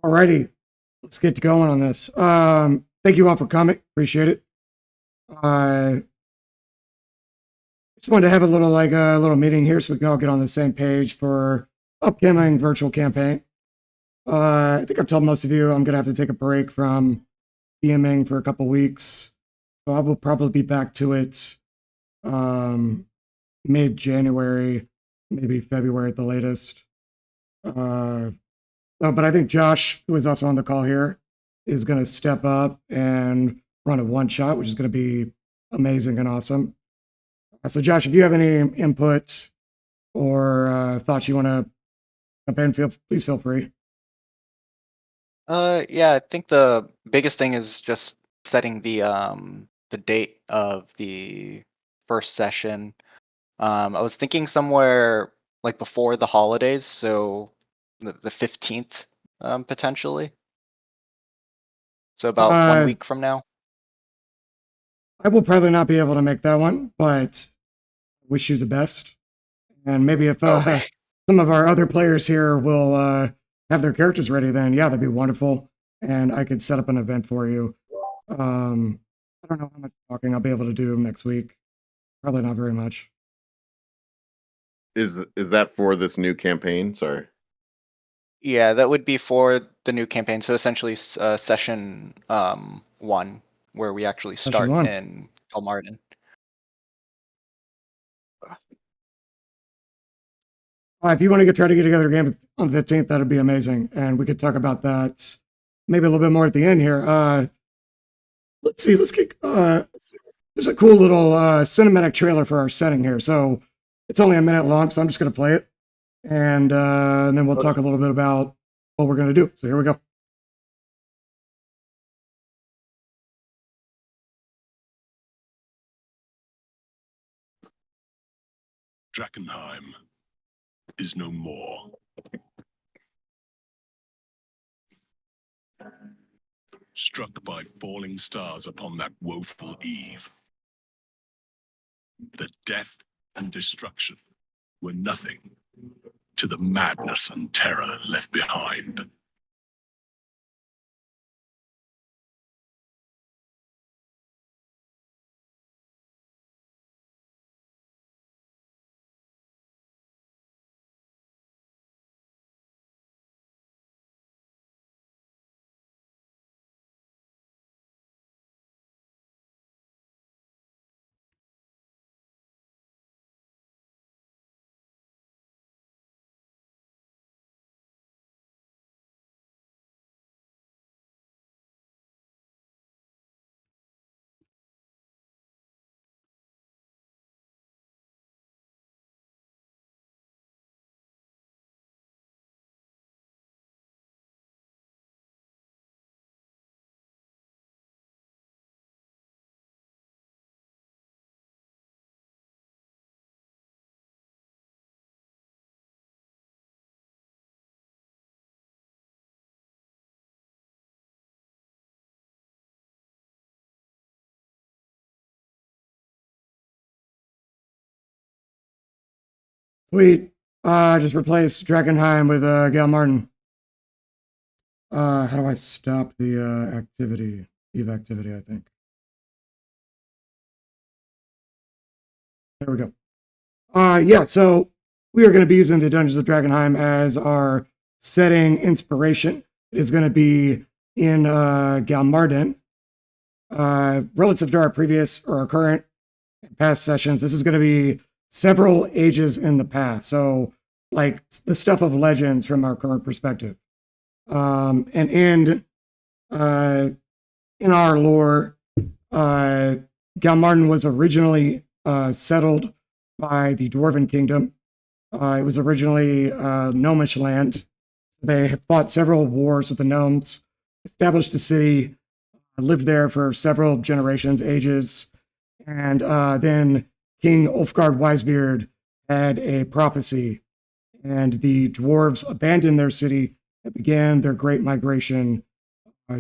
Alrighty, let's get going on this. Thank you all for coming. Appreciate it. I just wanted to have a little meeting here so we can all get on the same page for upcoming virtual campaign. I think I've told most of you I'm gonna have to take a break from DMing for a couple weeks, so I will probably be back to it mid-January, maybe February at the latest. But I think Josh, who is also on the call here, is going to step up and run a one shot, which is going to be amazing and awesome. So, Josh, if you have any input or thoughts you want to jump in, please feel free. Yeah, I think the biggest thing is just setting the date of the first session. I was thinking somewhere like before the holidays, so the 15th, potentially. So about 1 week from now. I will probably not be able to make that one, but wish you the best. And maybe if Okay. some of our other players here will have their characters ready, then yeah, that'd be wonderful. And I could set up an event for you. I don't know how much talking I'll be able to do next week. Probably not very much. Is that for this new campaign? Sorry. Yeah, that would be for the new campaign. So essentially, session 1, where we actually start in Galmaarden. If you want to try to get together a game on the 15th, that'd be amazing. And we could talk about that maybe a little bit more at the end here. Let's see. There's a cool little cinematic trailer for our setting here. So it's only a minute long, so I'm just going to play it. And then we'll talk a little bit about what we're going to do. So here we go. Drakkenheim is no more. Struck by falling stars upon that woeful eve, the death and destruction were nothing to the madness and terror left behind. Sweet. Just replace Drakkenheim with Galmaarden. How do I stop the activity? Eve activity, I think. There we go. Yeah, so we are going to be using the Dungeons of Drakkenheim as our setting inspiration. It is going to be in Galmaarden. Relative to our previous or our current past sessions, this is going to be several ages in the past. So, like the stuff of legends from our current perspective. And in our lore, Galmaarden was originally settled by the Dwarven Kingdom. It was originally gnomish land. They had fought several wars with the gnomes, established a city, lived there for several generations, ages, and then King Ulfgard Wisebeard had a prophecy, and the dwarves abandoned their city and began their great migration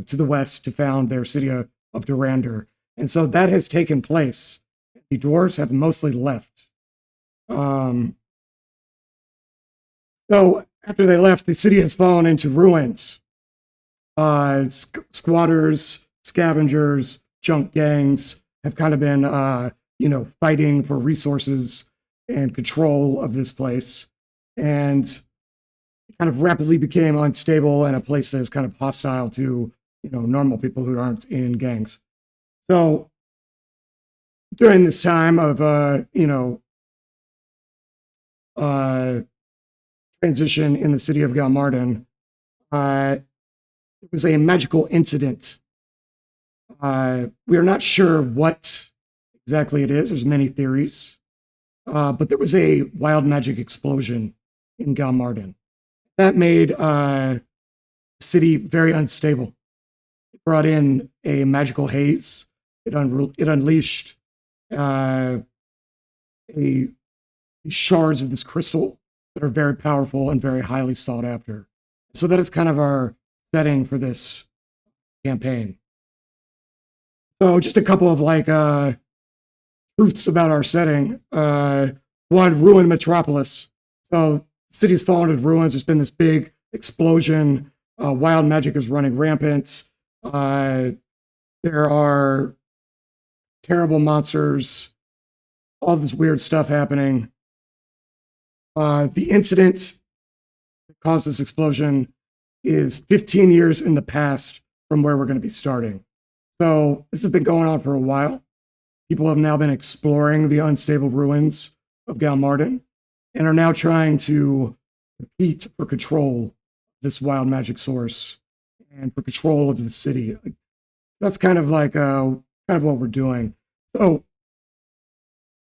to the west to found their city of Durander. And so that has taken place. The dwarves have mostly left. So after they left, the city has fallen into ruins. Squatters, scavengers, junk gangs have kind of been, fighting for resources and control of this place. And it kind of rapidly became unstable and a place that is kind of hostile to, normal people who aren't in gangs. So during this time of, transition in the city of Galmaarden, it was a magical incident. We are not sure what exactly it is. There's many theories. But there was a wild magic explosion in Galmaarden. That made the city very unstable. It brought in a magical haze. It unleashed shards of this crystal that are very powerful and very highly sought after. So that is kind of our setting for this campaign. So just a couple of truths about our setting. One, ruined metropolis. So the city's fallen to ruins. There's been this big explosion. Wild magic is running rampant. There are terrible monsters. All this weird stuff happening. The incident that caused this explosion is 15 years in the past from where we're going to be starting. So this has been going on for a while. People have now been exploring the unstable ruins of Galmaarden and are now trying to compete for control of this wild magic source and for control of the city. That's kind of what we're doing. So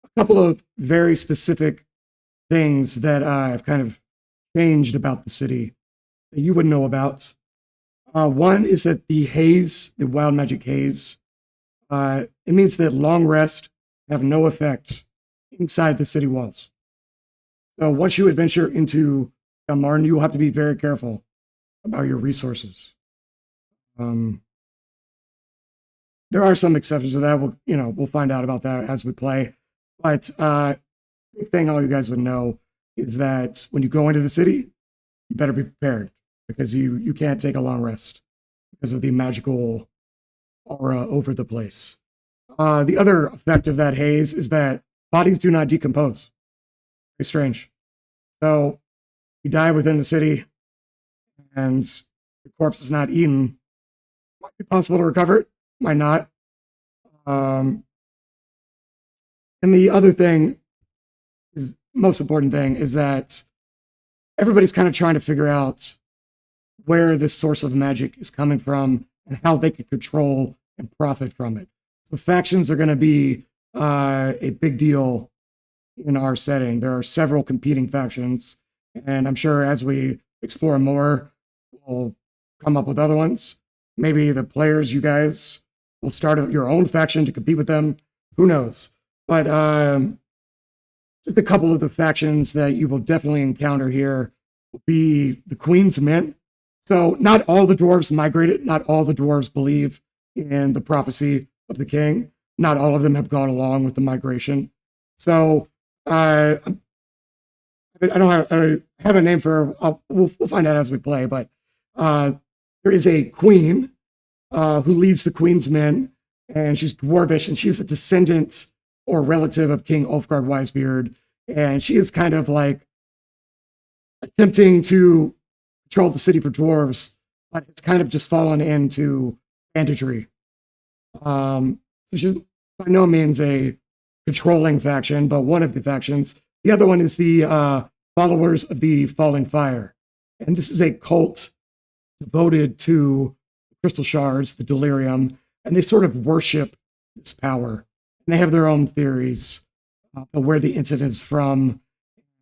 a couple of very specific things that have kind of changed about the city that you would know about. One is that the haze, the wild magic haze, it means that long rest have no effect inside the city walls. So once you adventure into Galmaarden, you will have to be very careful about your resources. There are some exceptions to that. We'll find out about that as we play. But big thing all you guys would know is that when you go into the city, you better be prepared because you can't take a long rest because of the magical aura over the place. The other effect of that haze is that bodies do not decompose. Very strange. So you die within the city and the corpse is not eaten. Might be possible to recover it, might not. And the other thing, is most important thing, is that everybody's kind of trying to figure out where this source of magic is coming from and how they can control and profit from it. So factions are going to be a big deal in our setting. There are several competing factions, and I'm sure as we explore more, we'll come up with other ones. Maybe the players, you guys, will start your own faction to compete with them. Who knows? But just a couple of the factions that you will definitely encounter here will be the Queen's Men. So not all the dwarves migrated. Not all the dwarves believe in the prophecy of the king. Not all of them have gone along with the migration. So I don't have a name for. We'll find out as we play. But there is a queen who leads the Queen's Men, and she's dwarvish, and she's a descendant or relative of King Ulfgard Wisebeard, and she is kind of like attempting to control the city for dwarves, but it's kind of just fallen into banditry. So she's by no means a controlling faction, but one of the factions. The other one is the Followers of the Falling Fire, and this is a cult devoted to crystal shards, the delirium, and they sort of worship this power. And they have their own theories of where the incident is from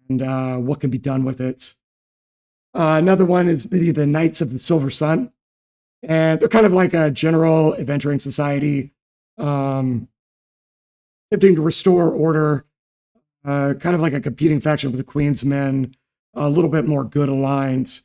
and what can be done with it. Another one is maybe the Knights of the Silver Sun. And they're kind of like a general adventuring society, attempting to restore order, kind of like a competing faction with the Queen's Men, a little bit more good aligned.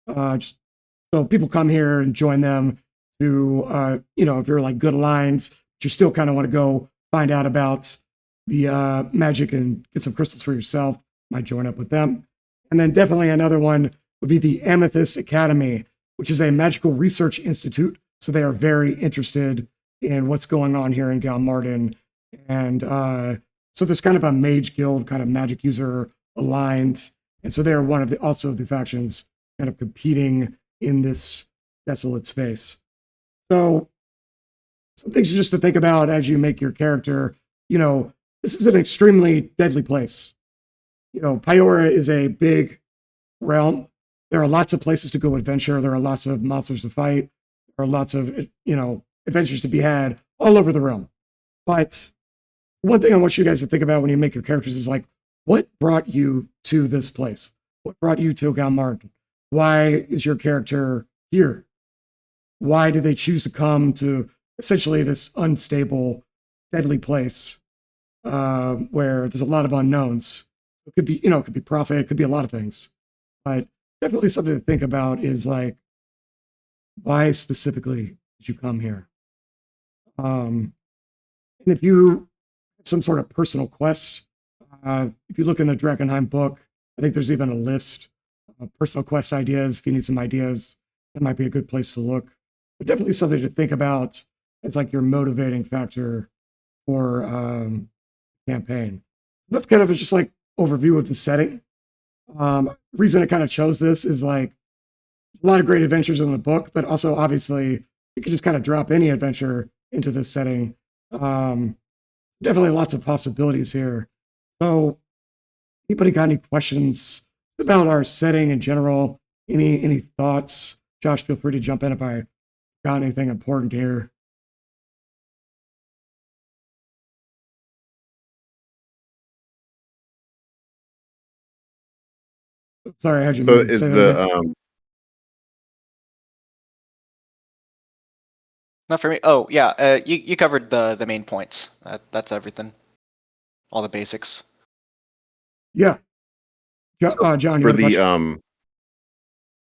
So people come here and join them to, if you're like good aligned, but you still kind of want to go find out about the magic and get some crystals for yourself, might join up with them. And then definitely another one would be the Amethyst Academy. which is a magical research institute. So they are very interested in what's going on here in Galmaarden. And so there's kind of a mage guild, kind of magic user aligned. And so they're one of the also the factions kind of competing in this desolate space. So some things just to think about as you make your character. This is an extremely deadly place. Pyora is a big realm. There are lots of places to go adventure. There are lots of monsters to fight. There are lots of, adventures to be had all over the realm. But one thing I want you guys to think about when you make your characters is like, what brought you to this place? What brought you to Galmaarden? Why is your character here? Why did they choose to come to essentially this unstable, deadly place where there's a lot of unknowns? It could be, it could be profit, it could be a lot of things. But definitely something to think about is like, why specifically did you come here? And if you have some sort of personal quest, if you look in the Drakkenheim book, I think there's even a list of personal quest ideas. If you need some ideas, that might be a good place to look. But definitely something to think about. It's like your motivating factor for campaign. That's kind of just like overview of the setting. Reason I kind of chose this is like there's a lot of great adventures in the book, but also obviously you could just kind of drop any adventure into this setting. Definitely lots of possibilities here. So, anybody got any questions about our setting in general? Any thoughts? Josh, feel free to jump in if I got anything important here. Sorry, I had you So muted. is Say that again. the Not for me. Oh yeah, you covered the main points. That's everything. All the basics. Yeah. John, you for had a the question?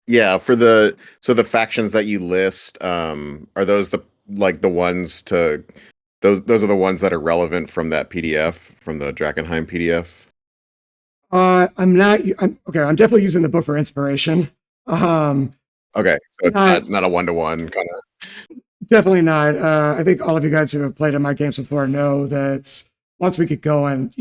yeah, for the so the factions that you list, are those the ones to those are the ones that are relevant from that PDF, from the Drakkenheim PDF? I'm not. Okay. I'm definitely using the book for inspiration. Um, Okay, so it's not not a one-to-one kind of. Definitely not. I think all of you guys who have played in my games before know that once we get going,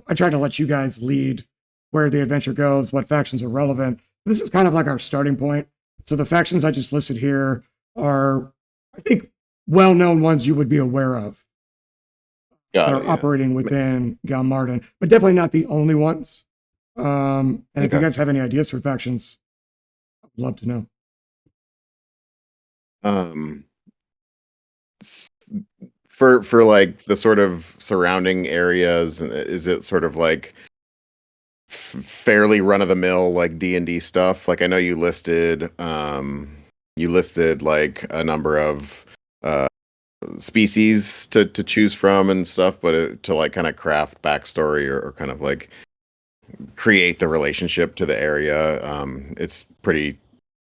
I try to let you guys lead where the adventure goes, what factions are relevant. This is kind of like our starting point. So the factions I just listed here are, I think, well-known ones you would be aware of that Got are it, yeah. operating within Galmaarden, but definitely not the only ones. And if you Okay. guys have any ideas for factions, I'd love to know. Um, s- for like the sort of surrounding areas, is it sort of like fairly run of the mill like D&D stuff? Like I know you listed like a number of uh species to choose from and stuff, but to like kind of craft backstory or kind of like create the relationship to the area, it's pretty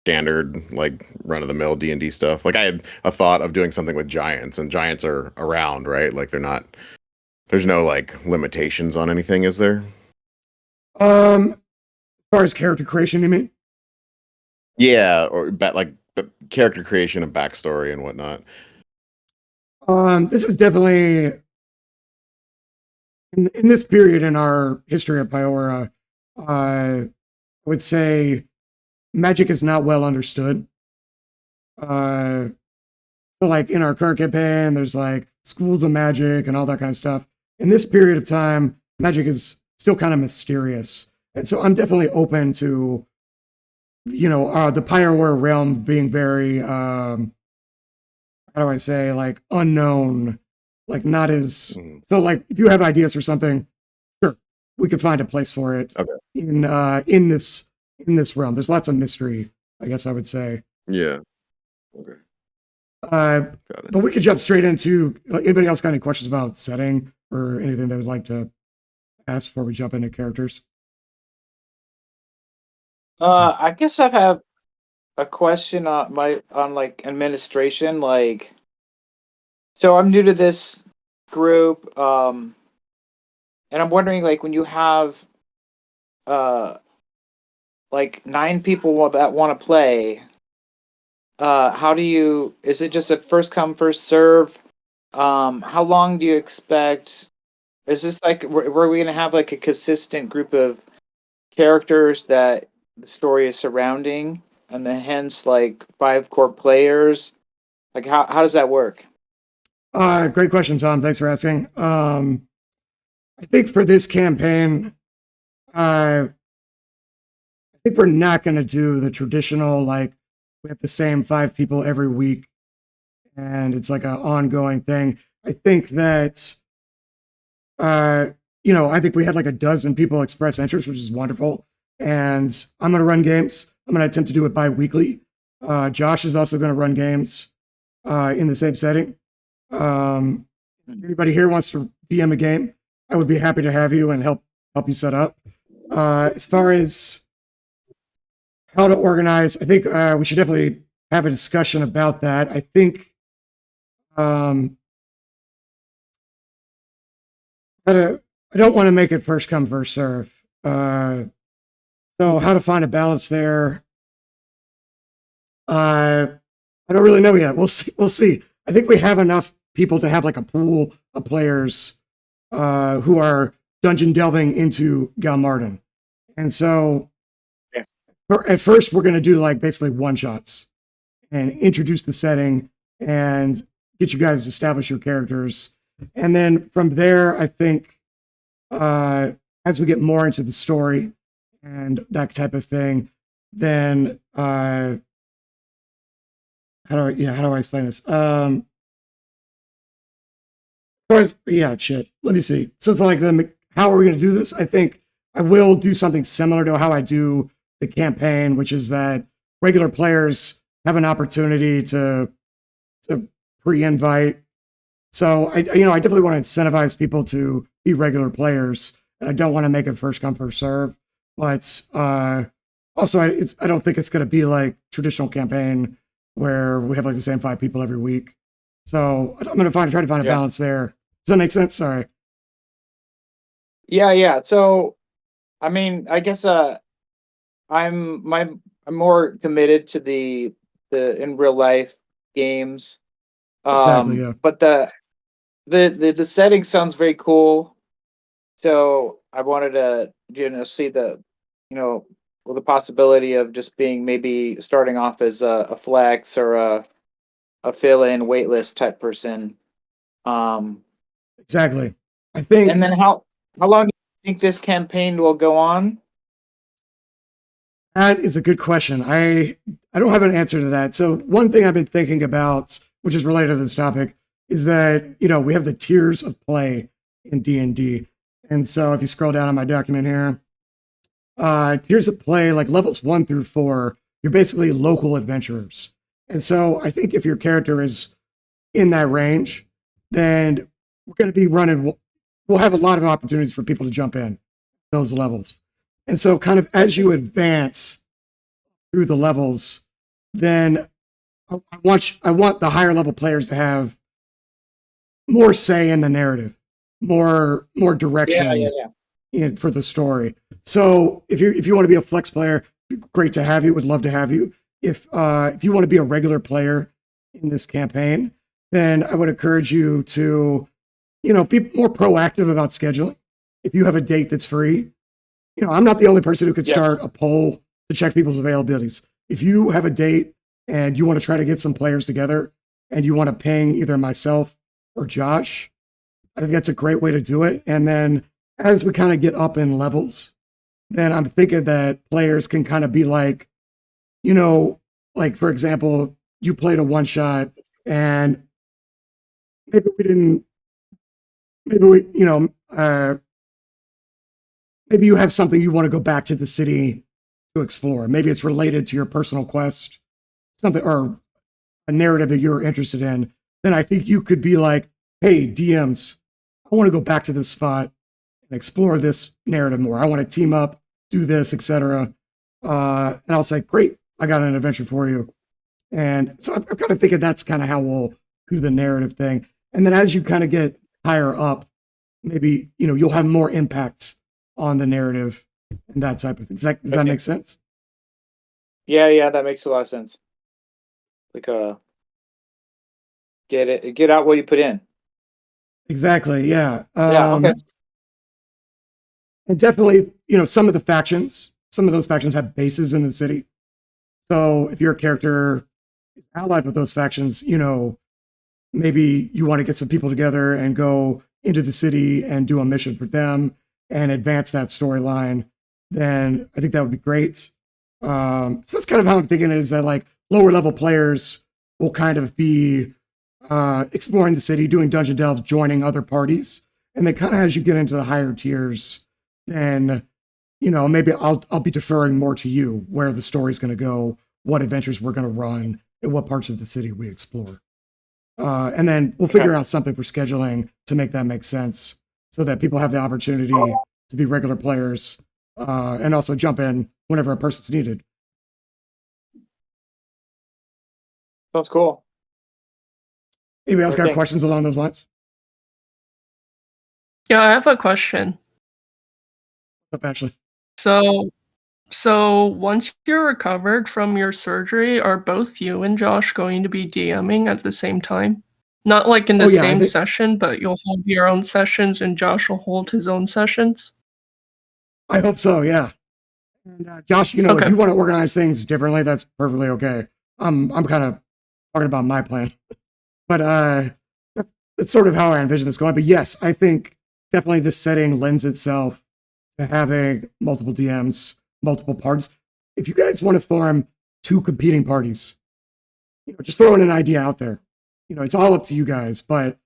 standard like run of the mill D&D stuff. Like I had a thought of doing something with giants, and giants are around, right? Like there's no like limitations on anything, is there? As far as character creation, you mean? Yeah, or character creation and backstory and whatnot. This is definitely in this period in our history of Pyora. I would say magic is not well understood. Uh, so, like in our current campaign, there's like schools of magic and all that kind of stuff. In this period of time, magic is still kind of mysterious, and so I'm definitely open to the Pyora realm being very how do I say, like unknown, like not as Mhm. so like if you have ideas for something, sure, we could find a place for it Okay. in this realm. There's lots of mystery, I guess I would say. Yeah. Okay. Uh, Got it. but we could jump straight into anybody else got any questions about setting or anything they would like to ask before we jump into characters? I guess I have a question on like administration. Like, so I'm new to this group, and I'm wondering like when you have uh like 9 people that want to play, how do you? Is it just a first come first serve? How long do you expect? Is this like were we gonna have like a consistent group of characters that the story is surrounding, and then hence like 5 core players? Like how does that work? Great question, Tom. Thanks for asking. I think for this campaign, I think we're not going to do the traditional, like, we have the same 5 people every week and it's like an ongoing thing. I think that, I think we had like a dozen people express interest, which is wonderful. And I'm going to run games. I'm going to attempt to do it bi-weekly. Josh is also going to run games in the same setting. Anybody here wants to DM a game, I would be happy to have you and help you set up. As far as how to organize, I think we should definitely have a discussion about that. I think I don't want to make it first come first serve. So how to find a balance there? I don't really know yet. We'll see. We'll see. I think we have enough people to have like a pool of players who are dungeon delving into Galmaarden. And so at first we're going to do like basically one shots and introduce the setting and get you guys to establish your characters. And then from there, I think as we get more into the story and that type of thing, then how do I explain this? Shit. Let me see. So it's like how are we going to do this? I think I will do something similar to how I do the campaign, which is that regular players have an opportunity to pre-invite. So I definitely want to incentivize people to be regular players, and I don't want to make it first come first serve. But also, I don't think it's going to be like traditional campaign where we have like the same 5 people every week. So I'm going to try to find a balance there. Does that make sense? Sorry. Yeah. So, I mean, I guess I'm more committed to the in real life games. Exactly, yeah. But the setting sounds very cool. So I wanted to see the possibility of just being maybe starting off as a flex or a fill-in waitlist type person. Exactly. I think And then how long do you think this campaign will go on? that is a good question. I don't have an answer to that. So one thing I've been thinking about, which is related to this topic, is that we have the tiers of play in D&D. And so if you scroll down on my document here, tiers of play, like levels 1 through 4, you're basically local adventurers. And so I think if your character is in that range, then we're going to be we'll have a lot of opportunities for people to jump in those levels. And so kind of as you advance through the levels, then I want the higher level players to have more say in the narrative, more direction for the story. So if you want to be a flex player, great to have you. Would love to have you. If you want to be a regular player in this campaign, then I would encourage you to be more proactive about scheduling. If you have a date that's free, I'm not the only person who could start a poll to check people's availabilities. If you have a date and you want to try to get some players together and you want to ping either myself or Josh, I think that's a great way to do it. And then as we kind of get up in levels, then I'm thinking that players can kind of be like, like for example, you played a one shot and maybe we didn't, maybe we, maybe you have something you want to go back to the city to explore. Maybe it's related to your personal quest, something or a narrative that you're interested in. Then I think you could be like, hey, DMs, I want to go back to this spot and explore this narrative more. I want to team up, do this, etc. And I'll say, great, I got an adventure for you. And so I'm kind of thinking that's kind of how we'll do the narrative thing. And then as you kind of get higher up, maybe you'll have more impact on the narrative and that type of thing. Does that make sense? Yeah, that makes a lot of sense. like a get out what you put in. Exactly. Yeah. Yeah. Okay. And definitely, some of those factions have bases in the city. So if your character is allied with those factions, maybe you want to get some people together and go into the city and do a mission for them and advance that storyline, then I think that would be great. So that's kind of how I'm thinking, is that like lower level players will kind of be exploring the city, doing dungeon delves, joining other parties. And then kind of as you get into the higher tiers, then maybe I'll be deferring more to you where the story's going to go, what adventures we're going to run, and what parts of the city we explore. And then we'll figure out something for scheduling to make that make sense, so that people have the opportunity to be regular players and also jump in whenever a person's needed. Sounds cool. Anybody else got Thanks. questions along those lines? Yeah, I have a question. What's up, Ashley? So once you're recovered from your surgery, are both you and Josh going to be DMing at the same time? Not like in the same session, but you'll hold your own sessions and Josh will hold his own sessions? I hope so, yeah. And Josh, if you want to organize things differently, that's perfectly okay. I'm kind of talking about my plan. But that's sort of how I envision this going. But yes, I think definitely this setting lends itself to having multiple DMs, multiple parties. If you guys want to form 2 competing parties, just throwing an idea out there. It's all up to you guys, but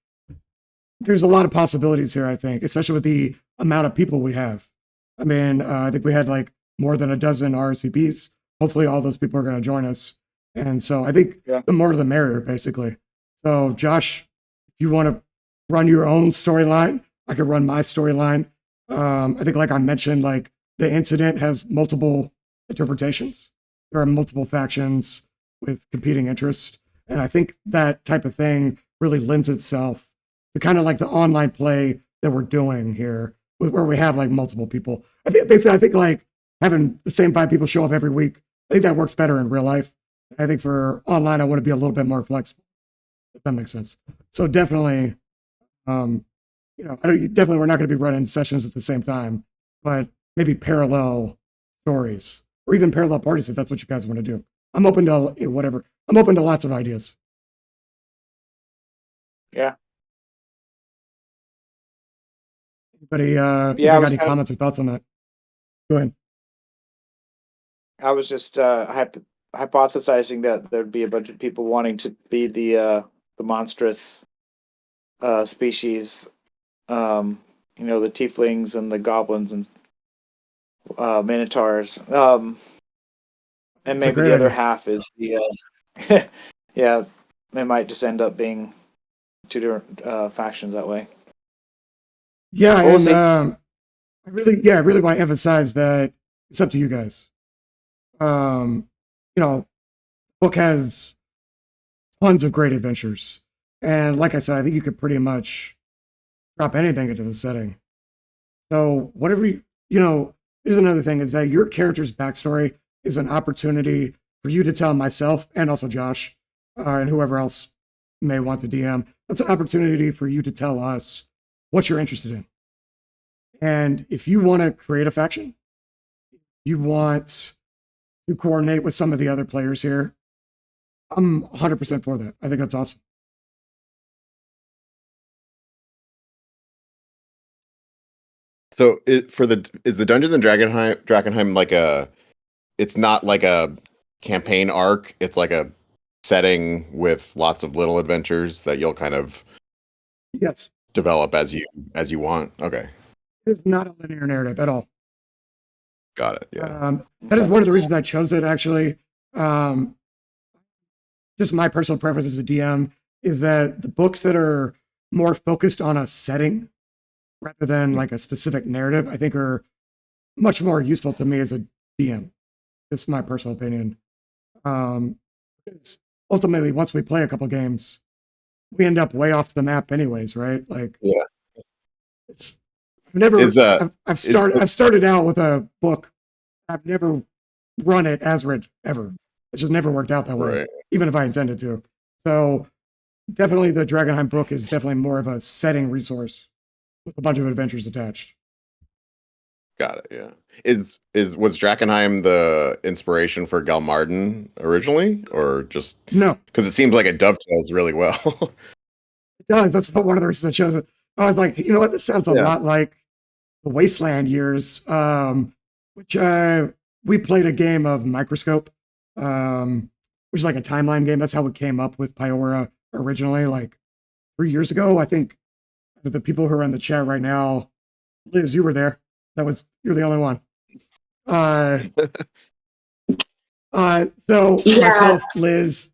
there's a lot of possibilities here, I think, especially with the amount of people we have. I mean, I think we had like more than a dozen RSVPs. Hopefully all those people are going to join us. And so I think the more the merrier, basically. So Josh, if you want to run your own storyline, I could run my storyline. I think, like I mentioned, like the incident has multiple interpretations. There are multiple factions with competing interests. And I think that type of thing really lends itself to kind of like the online play that we're doing here, where we have like multiple people. I think like having the same 5 people show up every week, I think that works better in real life. I think for online, I want to be a little bit more flexible, if that makes sense. So definitely, definitely we're not going to be running sessions at the same time, but maybe parallel stories or even parallel parties if that's what you guys want to do. I'm open to whatever. I'm open to lots of ideas. Yeah. Anybody got any comments or thoughts on that? Go ahead. I was just hypothesizing that there'd be a bunch of people wanting to be the monstrous species, the tieflings and the goblins and minotaurs, and maybe the other half is the yeah, it might just end up being 2 different factions that way. Yeah, and I really want to emphasize that it's up to you guys. Book has tons of great adventures. And like I said, I think you could pretty much drop anything into the setting. So whatever here's another thing, is that your character's backstory is an opportunity for you to tell myself and also Josh and whoever else may want the DM. That's an opportunity for you to tell us what you're interested in. And if you want to create a faction, you want to coordinate with some of the other players here, I'm 100% for that. I think that's awesome. So is the Dungeons and Drakkenheim like it's not like a campaign arc, it's like a setting with lots of little adventures that you'll kind of develop as you want. Okay. It's not a linear narrative at all. Got it. Yeah. That is one of the reasons I chose it, actually. Just my personal preference as a DM is that the books that are more focused on a setting rather than like a specific narrative, I think are much more useful to me as a DM. Just my personal opinion. Because ultimately, once we play a couple games, we end up way off the map anyways, right? Like, yeah. I've started out with a book. I've never run it as written ever. It just never worked out that way. Right. even if I intended to. So definitely the Drakkenheim book is definitely more of a setting resource with a bunch of adventures attached. Got it. Yeah. Was Drakkenheim the inspiration for Galmaarden originally, or just No, because it seems like it dovetails really well? it does. That's one of the reasons I chose it. I was like, you know what? This sounds a Yeah. lot like the Wasteland years, which we played a game of Microscope, which is like a timeline game. That's how we came up with Pyora originally, like 3 years ago. I think the people who are in the chat right now, Liz, you were there. You're the only one. So Yeah. myself, Liz,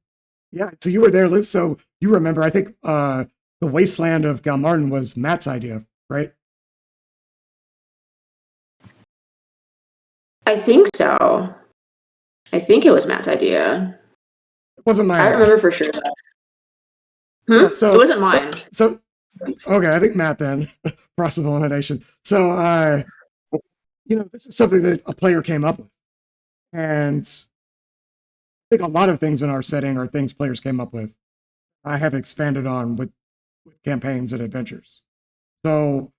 yeah. So you were there, Liz. So you remember? I think the Wasteland of Galmaarden was Matt's idea, right? I think so. I think it was Matt's idea. It wasn't my I idea. remember for sure that. Yeah, so It wasn't mine. So okay, I think Matt then process of elimination. So this is something that a player came up with, and I think a lot of things in our setting are things players came up with. I have expanded on with campaigns and adventures. So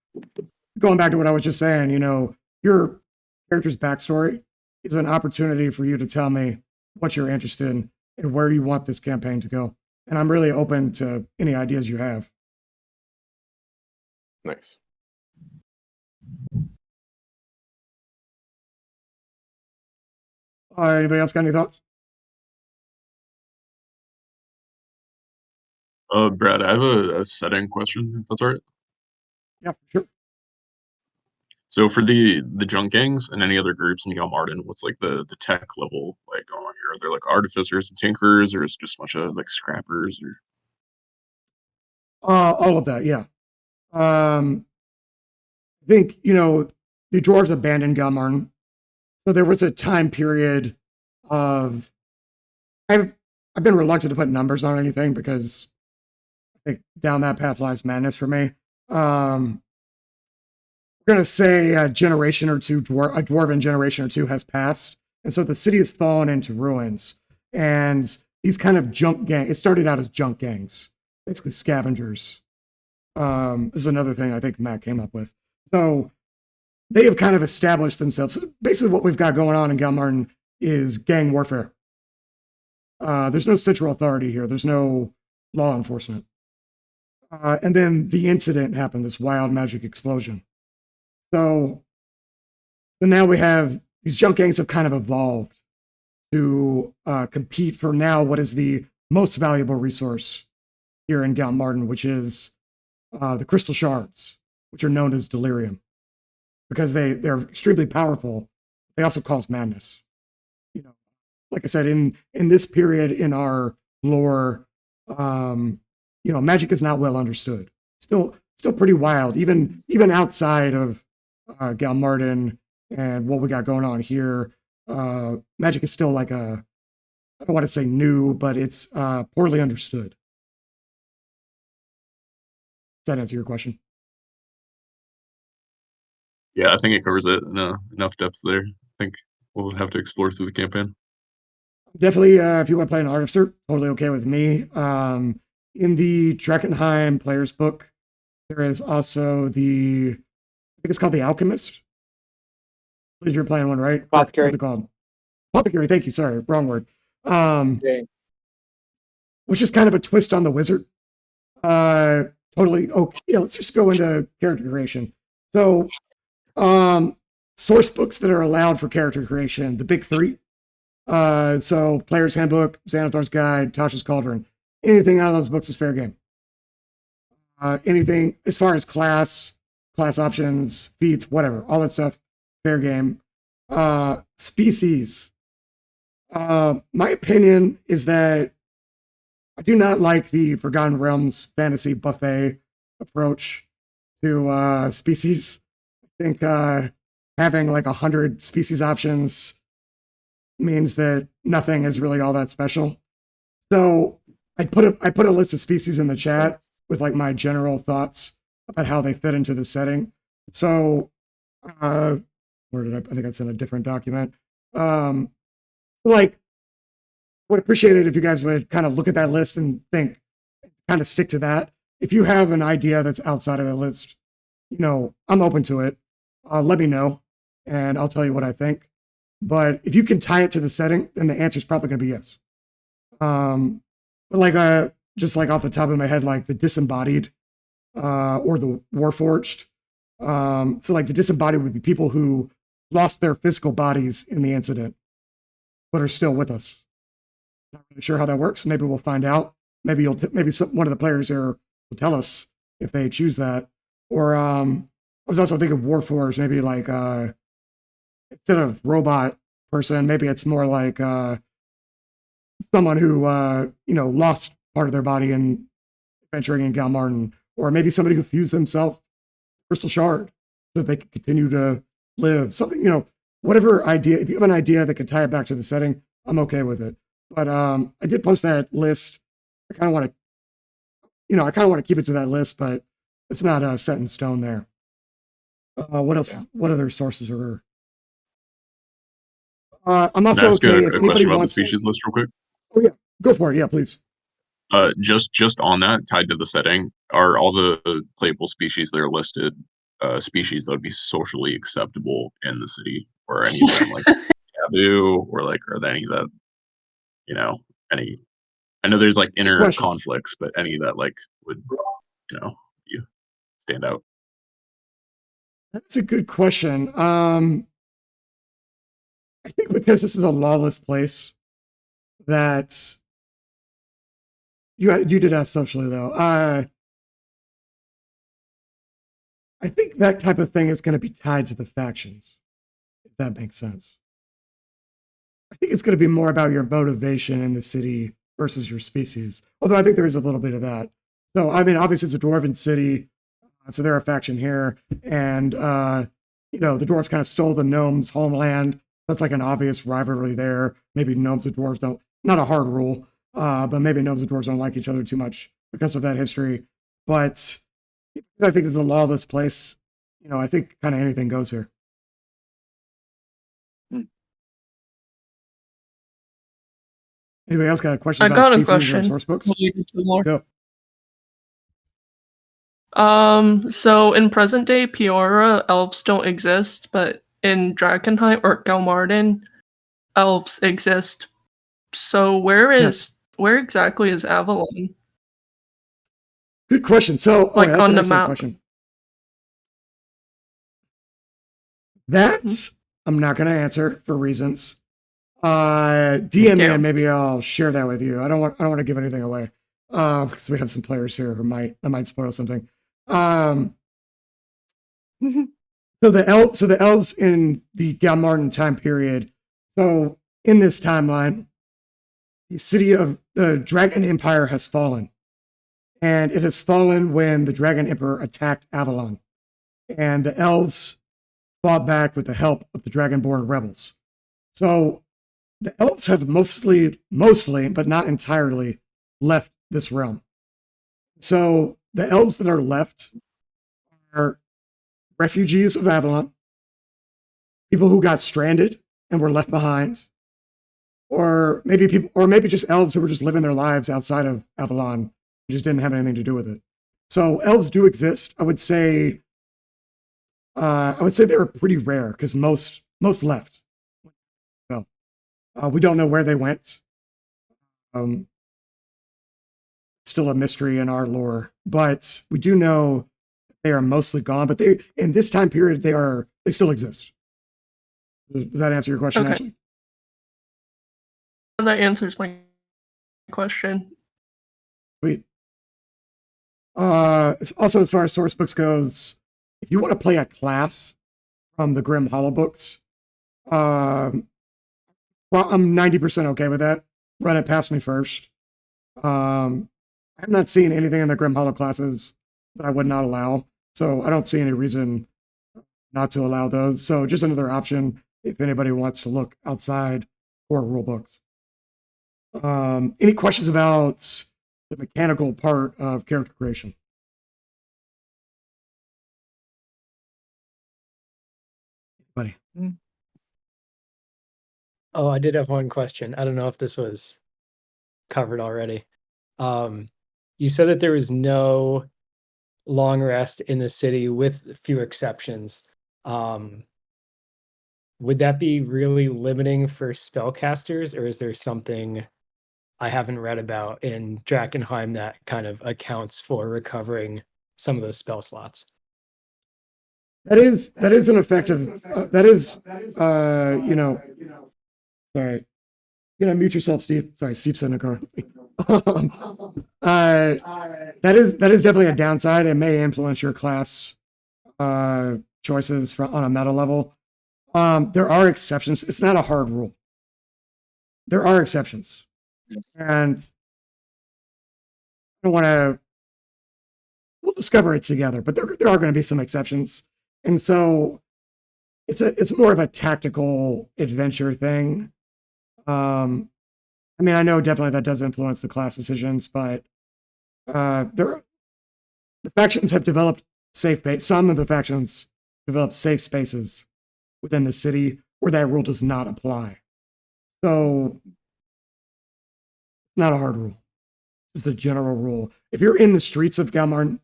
going back to what I was just saying, your character's backstory is an opportunity for you to tell me what you're interested in and where you want this campaign to go. And I'm really open to any ideas you have. Nice. Anybody else got any thoughts? Brad, I have a setting question, if that's all right. Yeah, for sure. So for the junk gangs and any other groups in Galmaarden, what's like the tech level like on here? Are there like artificers and tinkerers, or is it just a bunch of like scrappers? Or All of that, yeah. I think, the dwarves abandoned Galmaarden. So there was a time period of I've been reluctant to put numbers on anything because I think down that path lies madness for me. We're gonna say a generation or two, a dwarven generation or two has passed, and so the city has fallen into ruins. And these kind of junk gangs, it started out as junk gangs, basically scavengers. This is another thing I think Matt came up with. So they have kind of established themselves. Basically, what we've got going on in Galmaarden is gang warfare. There's no central authority here. There's no law enforcement. And then the incident happened, this wild magic explosion. So now we have these junk gangs have kind of evolved to compete for now what is the most valuable resource here in Galmaarden, which is the crystal shards, which are known as delirium, because they're extremely powerful. They also cause madness. Like I said, in this period in our lore, magic is not well understood. Still pretty wild, even outside of Galmaarden and what we got going on here. Magic is still like I don't want to say new, but it's poorly understood. Does that answer your question? yeah, I think it covers it. Enough depth there. I think we'll have to explore through the campaign. Definitely, if you want to play an artificer, totally okay with me. In the Drakkenheim players book, there is also I think it's called the Alchemist. You're playing one, right? Apothecary. What's it called? Apothecary. Thank you. Sorry, wrong word. Okay. Which is kind of a twist on the wizard. Totally. Oh, yeah. Let's just go into character creation. So, source books that are allowed for character creation, the big three. So Player's Handbook, Xanathar's Guide, Tasha's Cauldron. Anything out of those books is fair game. Anything as far as class options, feats, whatever, all that stuff, fair game. Species. My opinion is that I do not like the Forgotten Realms fantasy buffet approach to species. I think having like 100 species options means that nothing is really all that special. So I put a list of species in the chat with like my general thoughts about how they fit into the setting. So where did I think that's in a different document. Like would appreciate it if you guys would kind of look at that list and think, kind of stick to that. If you have an idea that's outside of that list, I'm open to it. Let me know, and I'll tell you what I think. But if you can tie it to the setting, then the answer is probably going to be yes. But like, just like off the top of my head, like the disembodied or the warforged. So like the disembodied would be people who lost their physical bodies in the incident, but are still with us. Not really sure how that works. Maybe we'll find out. Maybe one of the players here will tell us if they choose that. Or I was also thinking warforged, maybe like instead of robot person, maybe it's more like someone who lost part of their body in adventuring in Galmaarden, or maybe somebody who fused themselves crystal shard so that they can continue to live. Something, whatever idea. If you have an idea that can tie it back to the setting, I'm okay with it. But I did post that list. I kind of want to keep it to that list, but it's not set in stone there. What else? Yeah. What other sources are? I'm also ask okay a if anybody question about the wants. species list real quick. Oh yeah, go for it. Yeah, please. Just on that, tied to the setting, are all the playable species that are listed species that would be socially acceptable in the city, or any of them like taboo, or like are there any that any? I know there's like inner Question. conflicts, but any that like would you stand out? That's a good question. I think because this is a lawless place, that you did ask socially though. I think that type of thing is going to be tied to the factions, if that makes sense. I think it's going to be more about your motivation in the city versus your species. Although I think there is a little bit of that. So, I mean, obviously it's a dwarven city, so they're a faction here. And, the dwarves kind of stole the gnomes' homeland. That's like an obvious rivalry there. Maybe gnomes and dwarves don't, not a hard rule, but maybe gnomes and dwarves don't like each other too much because of that history. But I think it's a lawless place. I think kind of anything goes here. Anybody else got a question I about got a species or question source books? related to lore. Let's go. So in present day Peora, elves don't exist, but in Drakkenheim or Galmaarden, elves exist. So where exactly is Avalon? Good question. So, Like that's on an the excellent map. question. That's I'm not going to answer for reasons. DM me and maybe I'll share that with you. I don't want to give anything away because we have some players here who might spoil something. So the elves in the Galmaarden time period. So in this timeline, the city of the Dragon Empire has fallen, and it has fallen when the Dragon Emperor attacked Avalon, and the elves fought back with the help of the Dragonborn rebels. So the elves have mostly, but not entirely, left this realm. So the elves that are left are refugees of Avalon, people who got stranded and were left behind, or maybe just elves who were just living their lives outside of Avalon and just didn't have anything to do with it. So elves do exist. I would say they're pretty rare because most left. Well, we don't know where they went. Still a mystery in our lore, but we do know they are mostly gone. But they, in this time period, they still exist. Does that answer your question, Okay. Ashley? That answers my question. Sweet. Also, as far as source books goes, if you want to play a class from the Grimm Hollow books, well, I'm 90% okay with that. Run it past me first. I'm not seeing anything in the Grimm Hollow classes that I would not allow, so I don't see any reason not to allow those. So just another option if anybody wants to look outside for rule books. Any questions about the mechanical part of character creation? Buddy. Oh, I did have one question. I don't know if this was covered already. You said that there was no long rest in the city with a few exceptions. Would that be really limiting for spellcasters, or is there something I haven't read about in Drakkenheim that kind of accounts for recovering some of those spell slots? That is an effective. That is, sorry. Mute yourself, Steve. Sorry, Steve said in the car. That is definitely a downside. It may influence your class choices on a meta level. There are exceptions. It's not a hard rule. There are exceptions, and I don't want to. We'll discover it together, but there are going to be some exceptions, and so it's more of a tactical adventure thing. I mean, I know definitely that does influence the class decisions, but the factions have developed safe base. Some of the factions developed safe spaces within the city where that rule does not apply. So, not a hard rule. Just a general rule. If you're in the streets of Galmaarden,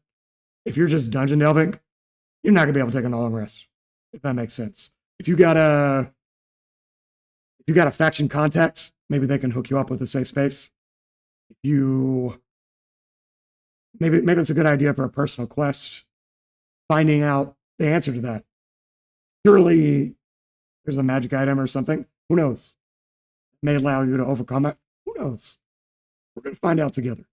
if you're just dungeon delving, you're not gonna be able to take a long rest. If that makes sense. If you got a faction contact, maybe they can hook you up with a safe space. If you maybe it's a good idea for a personal quest, finding out the answer to that. Surely there's a magic item or something. Who knows? It may allow you to overcome it. Who knows? We're going to find out together.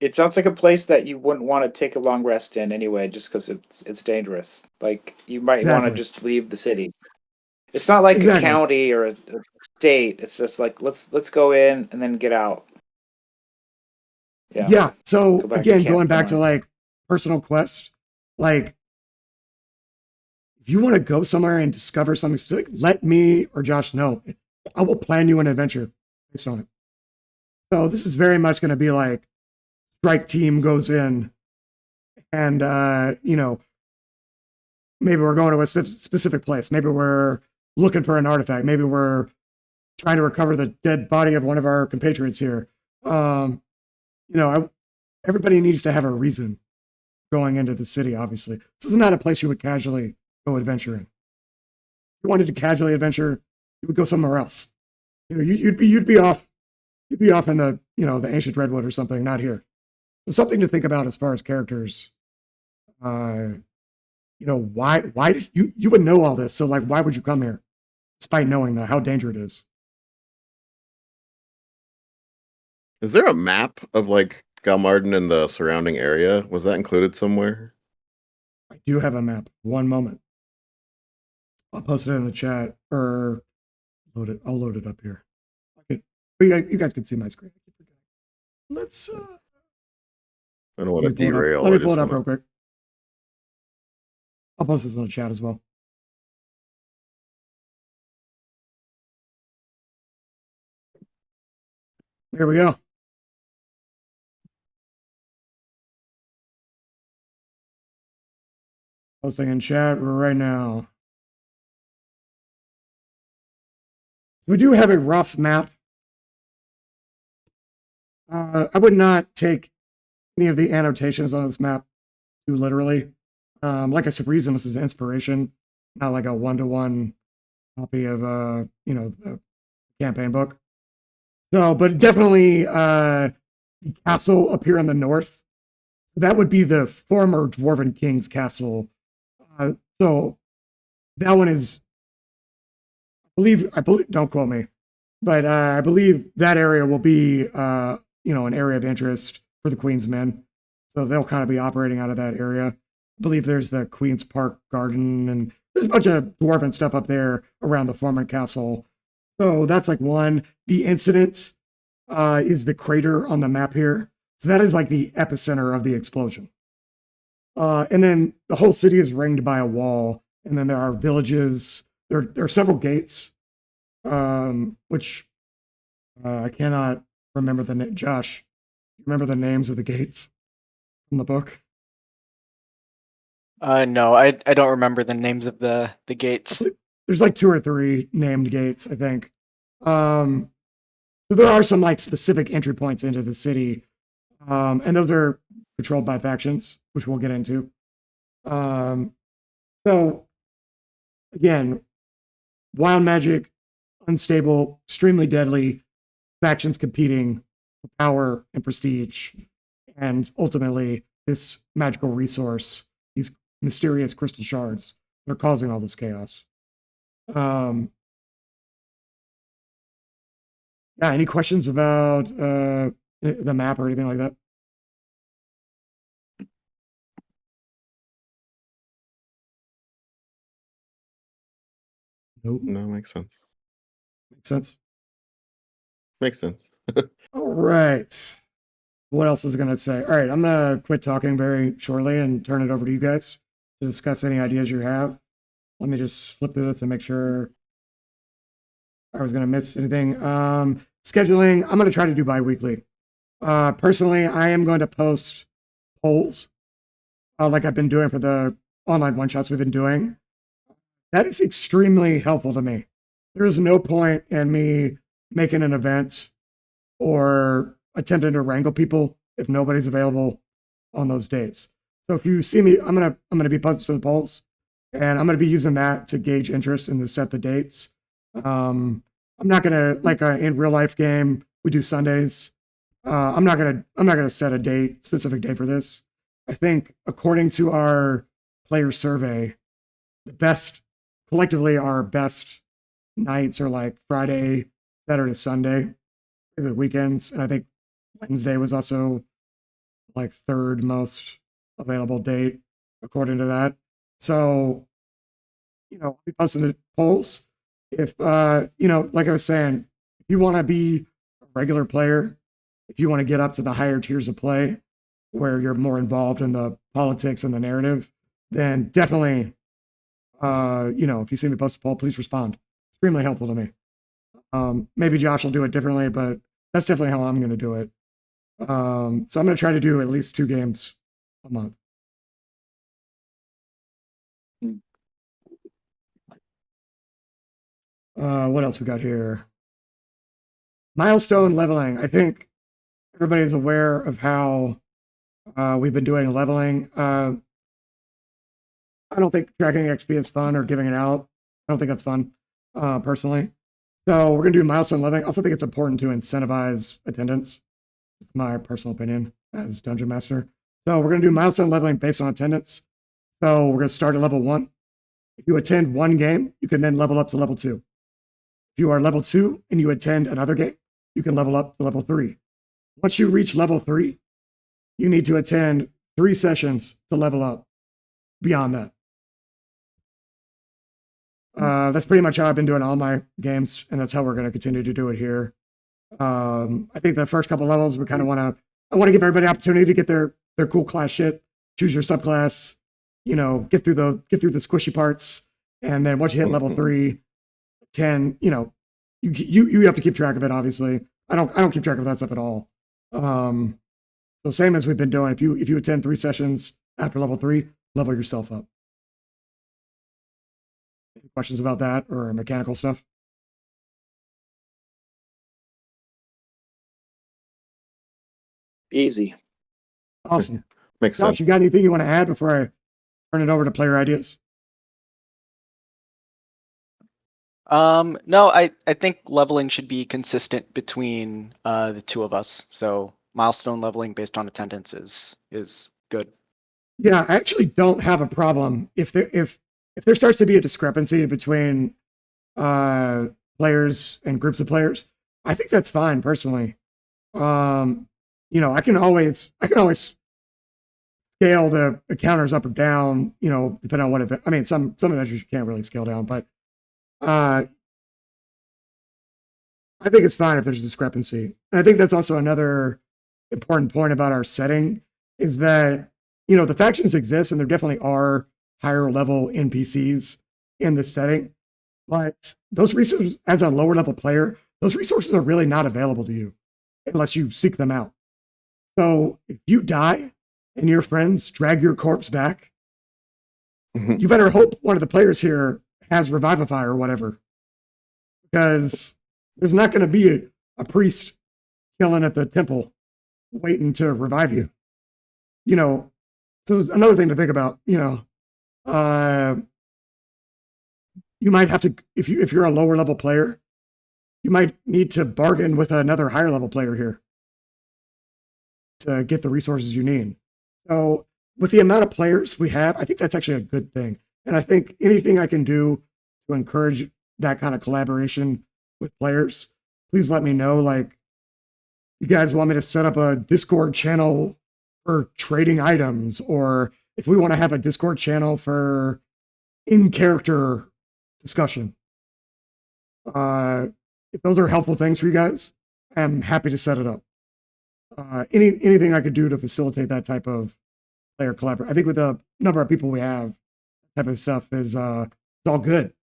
It sounds like a place that you wouldn't want to take a long rest in anyway, just because it's dangerous. Like you might want to just leave the city. It's not like a county or a state. It's just like let's go in and then get out. Yeah. So again, going back to like personal quest, like if you want to go somewhere and discover something specific, let me or Josh know. I will plan you an adventure based on it. So this is very much going to be like strike team goes in and, maybe we're going to a specific place. Maybe we're looking for an artifact. Maybe we're trying to recover the dead body of one of our compatriots here. Everybody needs to have a reason going into the city, obviously. This is not a place you would casually go adventure in. If you wanted to casually adventure, you would go somewhere else. You'd be off in the, the ancient redwood or something, not here. So something to think about as far as characters. Why did you would know all this? So like, why would you come here, despite knowing how dangerous it is? Is there a map of like Galmaarden and the surrounding area? Was that included somewhere? I do have a map. One moment. I'll post it in the chat or load it. I'll load it up here. You guys can see my screen. Let's. I don't want to derail. Let me pull it up real quick. I'll post this in the chat as well. There we go. Posting in chat right now. We do have a rough map. I would not take any of the annotations on this map too literally. Like I said, reason this is inspiration, not like a one-to-one copy of the campaign book. No, but definitely the castle up here in the north. That would be the former Dwarven King's castle. So that one is, I believe, don't quote me, but I believe that area will be, an area of interest for the Queen's men. So they'll kind of be operating out of that area. I believe there's the Queen's Park Garden, and there's a bunch of dwarven stuff up there around the former castle. So that's like one. The incident is the crater on the map here. So that is like the epicenter of the explosion. And then the whole city is ringed by a wall. And then there are villages. There are several gates, which I cannot remember the name. Josh, remember the names of the gates from the book? No, I don't remember the names of the gates. there's like 2 or 3 named gates, I think. So there are some like specific entry points into the city, and those are controlled by factions, which we'll get into. So again, wild magic, unstable, extremely deadly, factions competing for power and prestige, and ultimately this magical resource, these mysterious crystal shards that are causing all this chaos. Yeah, any questions about the map or anything like that? Nope. No, makes sense. Makes sense. Makes sense. All right. What else was I going to say? All right, I'm going to quit talking very shortly and turn it over to you guys to discuss any ideas you have. Let me just flip through this and make sure I was going to miss anything. Scheduling, I'm going to try to do bi-weekly. Personally, I am going to post polls like I've been doing for the online one-shots we've been doing. That is extremely helpful to me. There is no point in me making an event or attempting to wrangle people if nobody's available on those dates. So if you see me, I'm gonna be posting the polls, and I'm gonna be using that to gauge interest and to set the dates. I'm not gonna like in real life game we do Sundays. I'm not gonna set a specific date for this. I think according to our player survey, collectively our best nights are like Friday, Saturday, Sunday, the weekends, and I think Wednesday was also like third most available date according to that. So, I'll be posting the polls. If like I was saying, if you want to be a regular player, if you want to get up to the higher tiers of play where you're more involved in the politics and the narrative, then definitely if you see me post a poll, please respond. Extremely helpful to me. Maybe Josh will do it differently, but that's definitely how I'm going to do it. So I'm going to try to do at least 2 games a month. What else we got here? Milestone leveling. I think everybody's aware of how we've been doing leveling. I don't think tracking XP is fun or giving it out. I don't think that's fun, personally. So we're going to do milestone leveling. I also think it's important to incentivize attendance. It's my personal opinion as Dungeon Master. So we're going to do milestone leveling based on attendance. So we're going to start at level 1. If you attend 1 game, you can then level up to level 2. If you are level 2 and you attend another game, you can level up to level 3. Once you reach level 3, you need to attend 3 sessions to level up beyond that. That's pretty much how I've been doing all my games, and that's how we're going to continue to do it here. I think the first couple levels we kind of want to give everybody an opportunity to get their cool class shit, choose your subclass, get through the squishy parts, and then once you hit level 3, 10, you have to keep track of it. Obviously, I don't keep track of that stuff at all. So same as we've been doing. If you attend 3 sessions after level 3, level yourself up. Any questions about that or mechanical stuff? Easy. Awesome. Makes Josh, sense. you got anything you want to add before I turn it over to player ideas? No, I think leveling should be consistent between the 2 of us. So milestone leveling based on attendance is good. Yeah, I actually don't have a problem if there starts to be a discrepancy between players and groups of players. I think that's fine personally. I can always scale the counters up or down, depending on what event. I mean, some adventures you can't really scale down, but I think it's fine if there's a discrepancy. And I think that's also another important point about our setting is that, the factions exist and there definitely are higher level NPCs in this setting, but those resources, as a lower level player, those resources are really not available to you unless you seek them out. So if you die and your friends drag your corpse back, you better hope one of the players here has Revivify or whatever. Because there's not going to be a priest chilling at the temple waiting to revive you. You know, so there's another thing to think about. You know, you might have to, if you're a lower level player, you might need to bargain with another higher level player here to get the resources you need. So with the amount of players we have, I think that's actually a good thing. And I think anything I can do to encourage that kind of collaboration with players, please let me know. Like, you guys want me to set up a Discord channel for trading items, or if we want to have a Discord channel for in-character discussion. If those are helpful things for you guys, I'm happy to set it up. Anything I could do to facilitate that type of player collaboration. I think with the number of people we have, type of stuff is it's all good.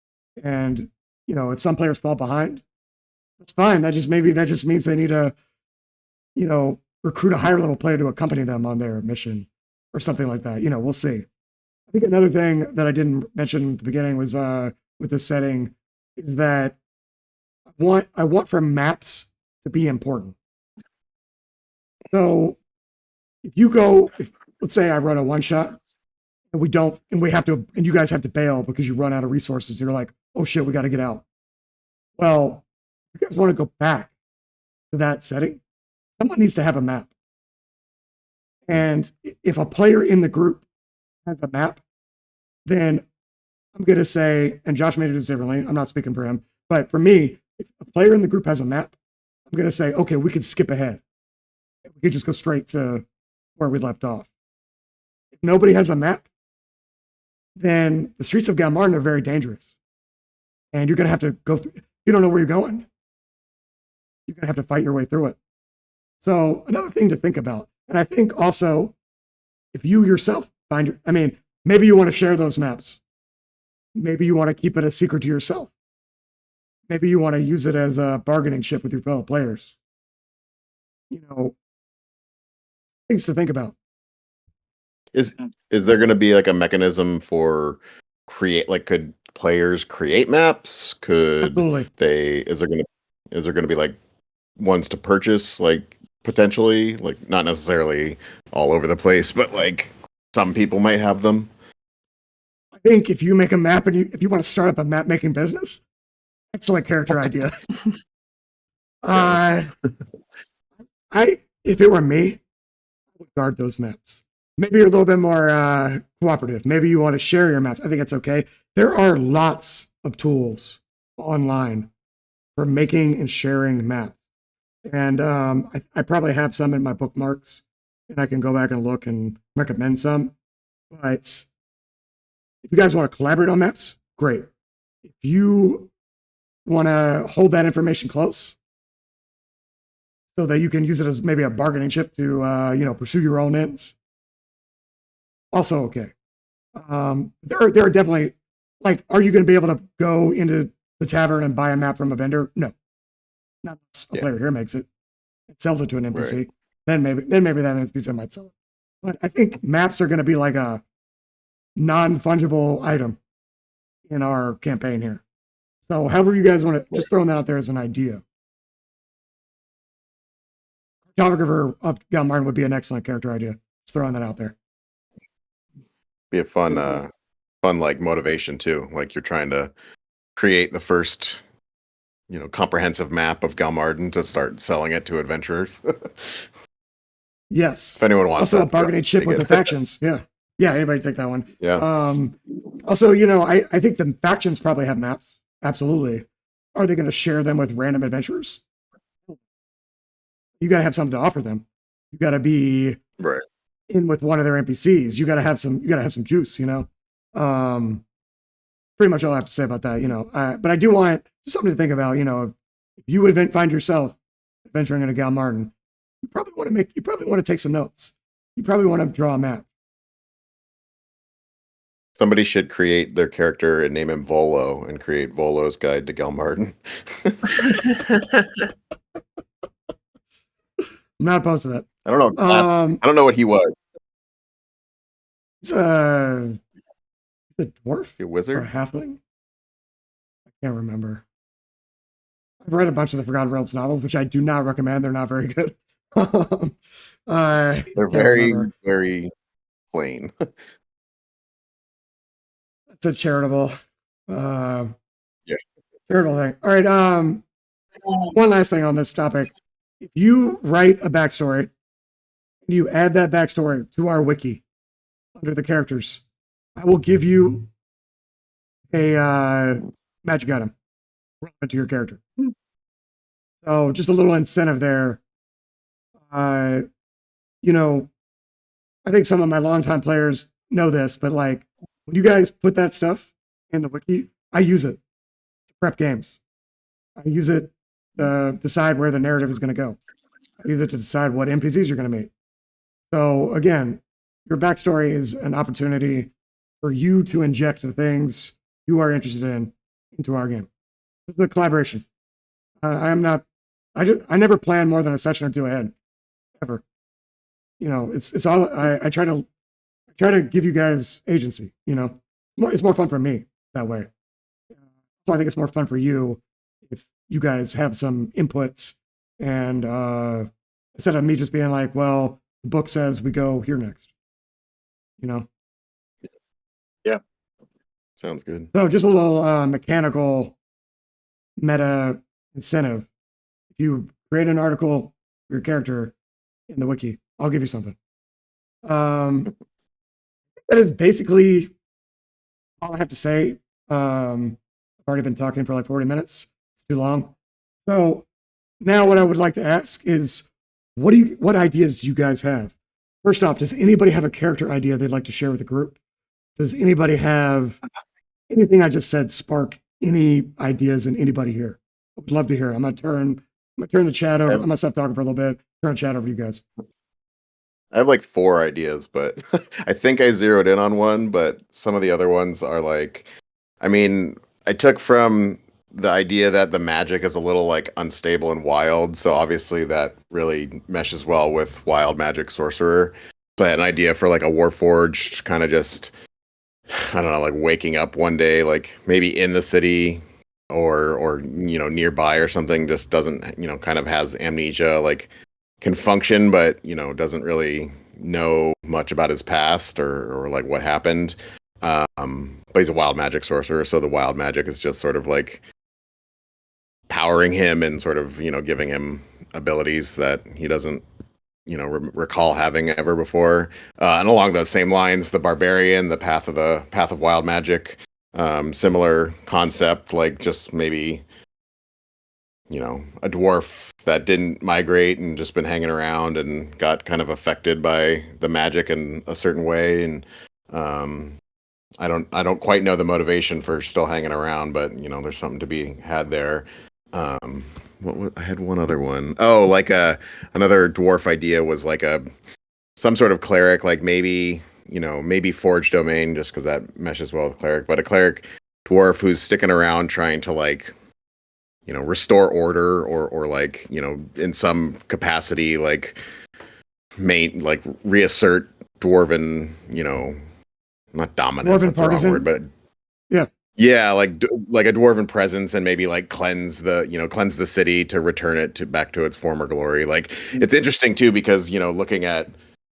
And you know, if some players fall behind, that's fine. That just means they need to, you know, recruit a higher level player to accompany them on their mission or something like that. You know, we'll see. I think another thing that I didn't mention at the beginning was with this setting is that I want for maps to be important. So if let's say I run a one shot and you guys have to bail because you run out of resources, you're like, oh shit, we got to get out. Well, if you guys want to go back to that setting, someone needs to have a map. And if a player in the group has a map, then I'm going to say, and Josh made it differently, I'm not speaking for him, but for me, if a player in the group has a map, I'm going to say, okay, we could skip ahead. We could just go straight to where we left off. If nobody has a map, then the streets of Galmaarden are very dangerous. And you're going to have to go through, you don't know where you're going. You're going to have to fight your way through it. So another thing to think about, and I think also, if you yourself maybe you want to share those maps. Maybe you want to keep it a secret to yourself. Maybe you want to use it as a bargaining chip with your fellow players. You know, things to think about. Is there going to be like a mechanism for could players create maps? Absolutely. Is there going to be like ones to purchase, like potentially, like not necessarily all over the place, but like some people might have them? I think if you make a map and if you want to start up a map making business, excellent character idea. If it were me, I would guard those maps. Maybe you're a little bit more cooperative. Maybe you want to share your maps. I think it's okay. There are lots of tools online for making and sharing maps. And I probably have some in my bookmarks, and I can go back and look and recommend some. But if you guys want to collaborate on maps, great. If you want to hold that information close so that you can use it as maybe a bargaining chip to pursue your own ends, also okay. There are definitely, like, are you going to be able to go into the tavern and buy a map from a vendor? No, not unless a player here makes it. It sells it to an NPC. Right. Then maybe that NPC might sell it. But I think maps are going to be like a non-fungible item in our campaign here. So however you guys want to, just throwing that out there as an idea. Cartographer of Galmaarden would be an excellent character idea. Just throwing that out there. Be a fun like motivation too. Like you're trying to create the first, comprehensive map of Galmaarden to start selling it to adventurers. Yes. If anyone wants also a bargaining chip with the factions. Yeah. Yeah, anybody take that one. Yeah. Also, I think the factions probably have maps. Absolutely. Are they going to share them with random adventurers? You got to have something to offer them. You got to be right in with one of their NPCs. You got to have some juice, pretty much all I have to say about that, but I do want just something to think about, if you would find yourself adventuring into Galmaarden, you probably want to take some notes. You probably want to draw a map. Somebody should create their character and name him Volo and create Volo's Guide to Galmaarden. I'm not opposed to that. I don't know. I don't know what he was. He's a dwarf? A wizard? Or a halfling? Can't remember. I've read a bunch of the Forgotten Realms novels, which I do not recommend. They're not very good. They're can't very, remember. very plain. It's a charitable, Yeah. charitable thing. All right. One last thing on this topic. If you write a backstory and you add that backstory to our wiki under the characters, I will give you a magic item relevant to your character. So just a little incentive there. You know, I think some of my longtime players know this, but like when you guys put that stuff in the wiki, I use it to prep games. I use it to decide where the narrative is going to go. I use it to decide what NPCs you're going to meet. So again, your backstory is an opportunity for you to inject the things you are interested in into our game. This is a collaboration. I am not. I never plan more than a session or two ahead, ever. You know, it's all. I try to give you guys agency. You know, it's more fun for me that way. So I think it's more fun for you if you guys have some inputs and instead of me just being like, well, the book says we go here next. You know. Yeah. Sounds good. So just a little mechanical meta incentive. If you create an article for your character in the wiki, I'll give you something. That is basically all I have to say. I've already been talking for like 40 minutes. It's too long. So now what I would like to ask is, what ideas do you guys have? First off, does anybody have a character idea they'd like to share with the group? Does anybody have anything I just said spark any ideas in anybody here? I would love to hear. I'm gonna turn the chat over. I'm gonna stop talking for a little bit. Turn the chat over to you guys. I have like 4 ideas, but I think I zeroed in on one, but some of the other ones are like, I mean, I took from the idea that the magic is a little like unstable and wild, so obviously that really meshes well with wild magic sorcerer. But an idea for like a warforged kind of just, I don't know, like waking up one day, like maybe in the city or you know nearby or something, just doesn't, you know, kind of has amnesia, like can function but you know doesn't really know much about his past or like what happened. But he's a wild magic sorcerer, so the wild magic is just sort of like powering him and sort of, you know, giving him abilities that he doesn't, you know, recall having ever before. And along those same lines, the barbarian, the path of wild magic, similar concept, like just maybe, you know, a dwarf that didn't migrate and just been hanging around and got kind of affected by the magic in a certain way. And I don't quite know the motivation for still hanging around, but you know, there's something to be had there. I had one other one. Oh, like another dwarf idea was like some sort of cleric, like maybe, you know, maybe forge domain, just because that meshes well with cleric, but a cleric dwarf who's sticking around trying to like, you know, restore order or like, you know, in some capacity like reassert dwarven, you know, not dominance, Dwarven that's the wrong partisan? word, but Yeah. yeah, like a dwarven presence, and maybe like cleanse the city to return it to back to its former glory. Like it's interesting too because, you know, looking at,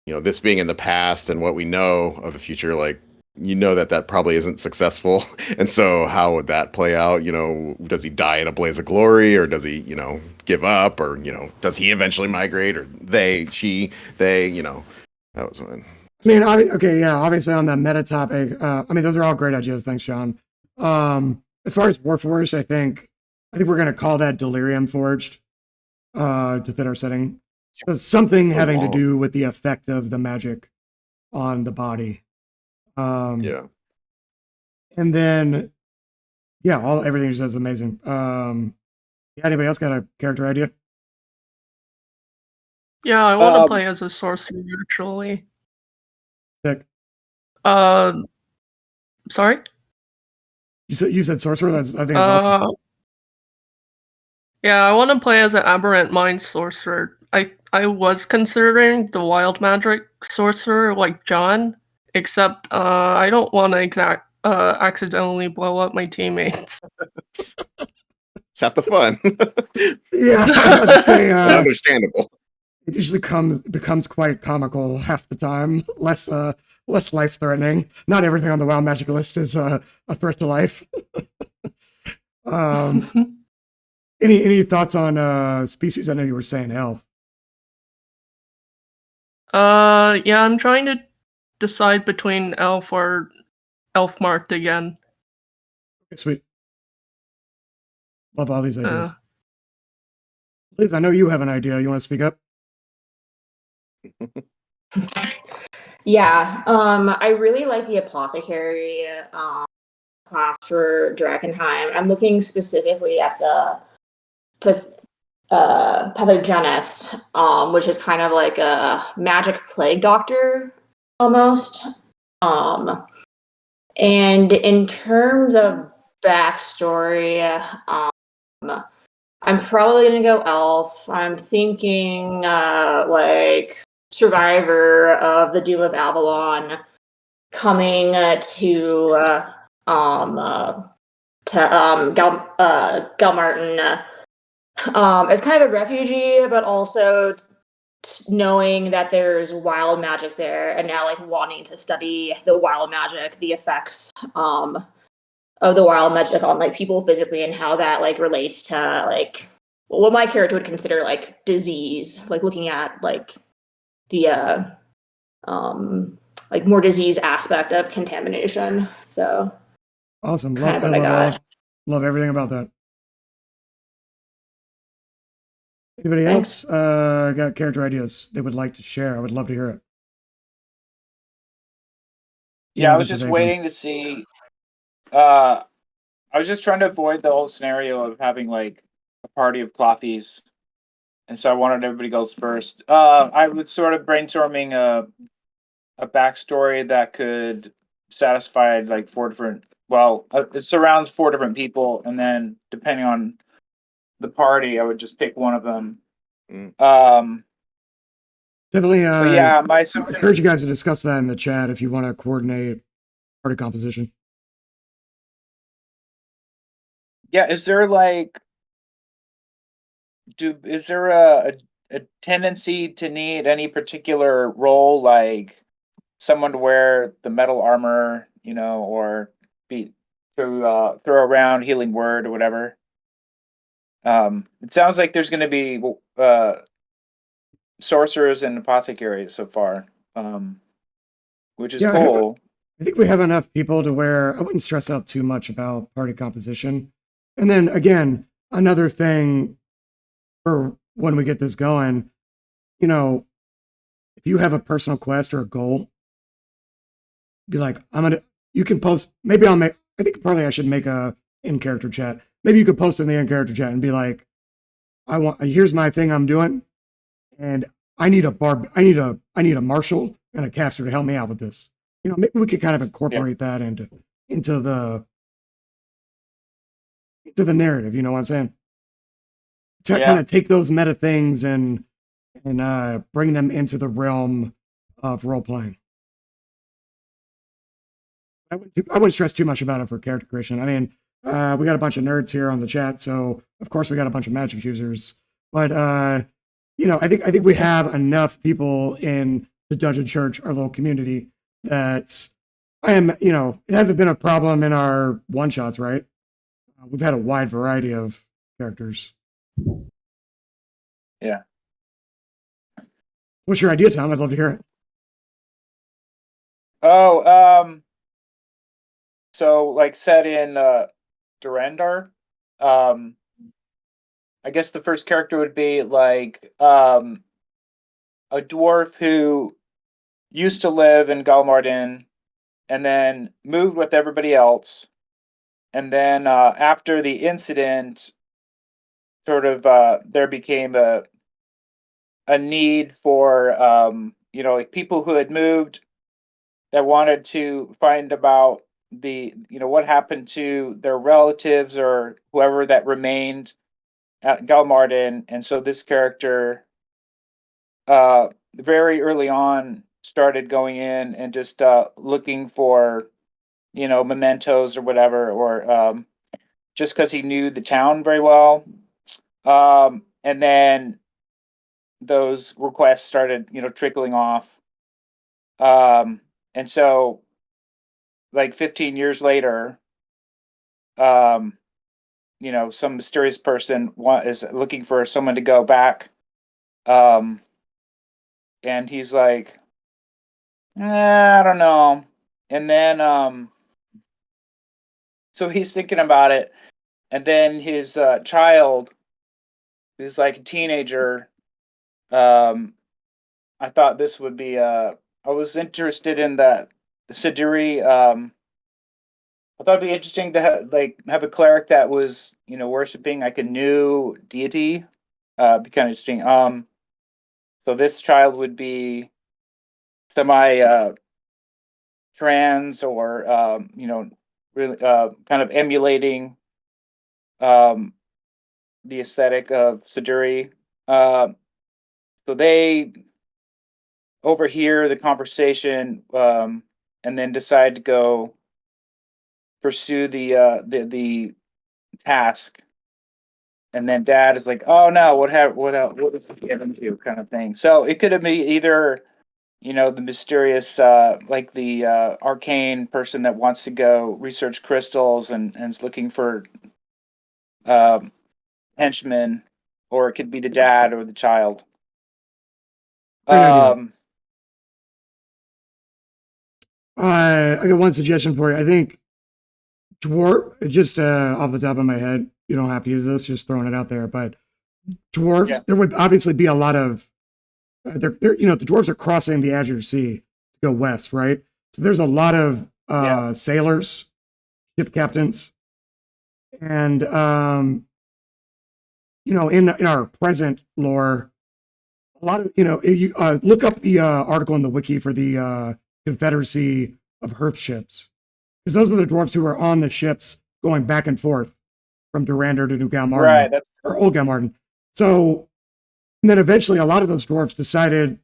you know, this being in the past and what we know of the future, like, you know, that probably isn't successful. And so how would that play out? You know, does he die in a blaze of glory, or does he, you know, give up, or, you know, does he eventually migrate, or they, you know, that was one. I mean, okay, yeah, obviously on the meta topic, I mean, those are all great ideas. Thanks, Sean. As far as Warforged, I think we're going to call that Delirium Forged to fit our setting. So something having to do with the effect of the magic on the body. Yeah. And then, yeah, everything you said is amazing. Yeah, anybody else got a character idea? Yeah, I want to play as a sorcerer, actually. Nick? Sorry? You said sorcerer? I think it's awesome. Yeah, I want to play as an aberrant mind sorcerer. I was considering the wild magic sorcerer like John, except I don't want to accidentally blow up my teammates. It's half the fun. Yeah, I was about to say, Understandable. it usually becomes quite comical half the time, less life threatening. Not everything on the WoW Magic list is a threat to life. Any thoughts on species? I know you were saying elf. Yeah, I'm trying to decide between elf or elf marked again. Okay, sweet. Love all these ideas. Liz, I know you have an idea. You want to speak up? Yeah, I really like the apothecary class for Drakkenheim. I'm looking specifically at the pathogenist, which is kind of like a magic plague doctor almost. And in terms of backstory, I'm probably gonna go elf. I'm thinking like survivor of the Doom of Avalon, coming to Galmaarden as kind of a refugee, but also knowing that there's wild magic there, and now like wanting to study the wild magic, the effects of the wild magic on like people physically, and how that like relates to like what my character would consider like disease, like looking at like the like more disease aspect of contamination. So Awesome. kind Love, of what I got. love everything about that. Anybody Thanks. else got character ideas they would like to share? I would love to hear it. Yeah, I was just waiting to see. I was just trying to avoid the whole scenario of having like a party of clothies, and so I wanted everybody goes first. I was sort of brainstorming a backstory that could satisfy like four different. Well, it surrounds four different people, and then depending on the party, I would just pick one of them. Definitely. But yeah, I encourage you guys to discuss that in the chat if you want to coordinate party composition. Yeah, is there like, is there a tendency to need any particular role, like someone to wear the metal armor, you know, or be throw around healing word or whatever? It sounds like there's going to be sorcerers and apothecaries so far, which is cool. I think we have enough people to where I wouldn't stress out too much about party composition. And then again, another thing for when we get this going, you know, if you have a personal quest or a goal, be like, you can post, maybe I think probably I should make a in-character chat. Maybe you could post in the in-character chat and be like, here's my thing I'm doing, and I need a marshal and a caster to help me out with this. You know, maybe we could kind of incorporate that into the narrative. You know what I'm saying? To kind of take those meta things and bring them into the realm of role playing. I wouldn't stress too much about it for character creation. I mean, we got a bunch of nerds here on the chat, so of course we got a bunch of magic users. But you know, I think we have enough people in the Dungeon Church, our little community, that you know, it hasn't been a problem in our one shots, right? We've had a wide variety of characters. Yeah. What's your idea, Tom? I'd love to hear it. Oh, so like set in Durandar, I guess the first character would be like a dwarf who used to live in Galmaarden and then moved with everybody else, and then after the incident, sort of there became a need for you know, like people who had moved that wanted to find about the, you know, what happened to their relatives or whoever that remained at Galmaarden. And so this character very early on started going in and just looking for mementos or whatever, or just because he knew the town very well. And then those requests started, trickling off. And so, like 15 years later, um, some mysterious person is looking for someone to go back. And he's like, I don't know. And then, so he's thinking about it. And then his child, who's like a teenager, I thought this would be, I was interested in the Siduri. I thought it'd be interesting to have a cleric that was, worshiping like a new deity. Be kind of interesting. So this child would be semi trans, or really kind of emulating um the aesthetic of Siduri. So they overhear the conversation, and then decide to go pursue the task. And then Dad is like, "Oh no, what did he get into?" kind of thing. So it could have been either the mysterious, like the arcane person that wants to go research crystals and is looking for um, henchmen, or it could be the dad or the child. Great idea. I got one suggestion for you. I think dwarf, just off the top of my head, you don't have to use this, just throwing it out there, but dwarves, there would obviously be a lot of, the dwarves are crossing the Azure Sea to go west, right? So there's a lot of sailors, ship captains, and in our present lore, a lot of if you look up the article in the wiki for the Confederacy of Hearth ships, because those were the dwarves who were on the ships going back and forth from Durander to New Galmaarden, Right. or Old Galmaarden. So, and then eventually, a lot of those dwarves decided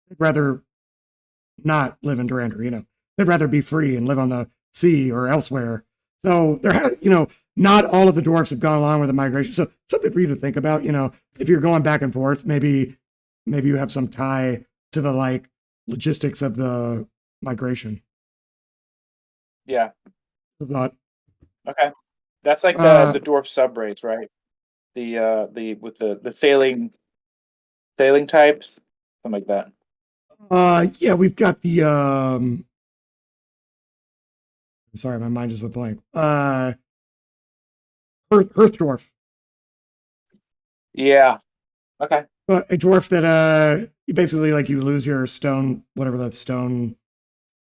they'd rather not live in Durander. They'd rather be free and live on the sea or elsewhere. So not all of the dwarves have gone along with the migration. So something for you to think about. If you're going back and forth, maybe you have some tie to the logistics of the migration. Yeah. Thought. Okay. That's like the dwarf subrace, right? The with the sailing types, something like that. Yeah, we've got the I'm sorry, my mind just went blank. Earth dwarf. Yeah. Okay. A dwarf that you basically you lose your stone, whatever that stone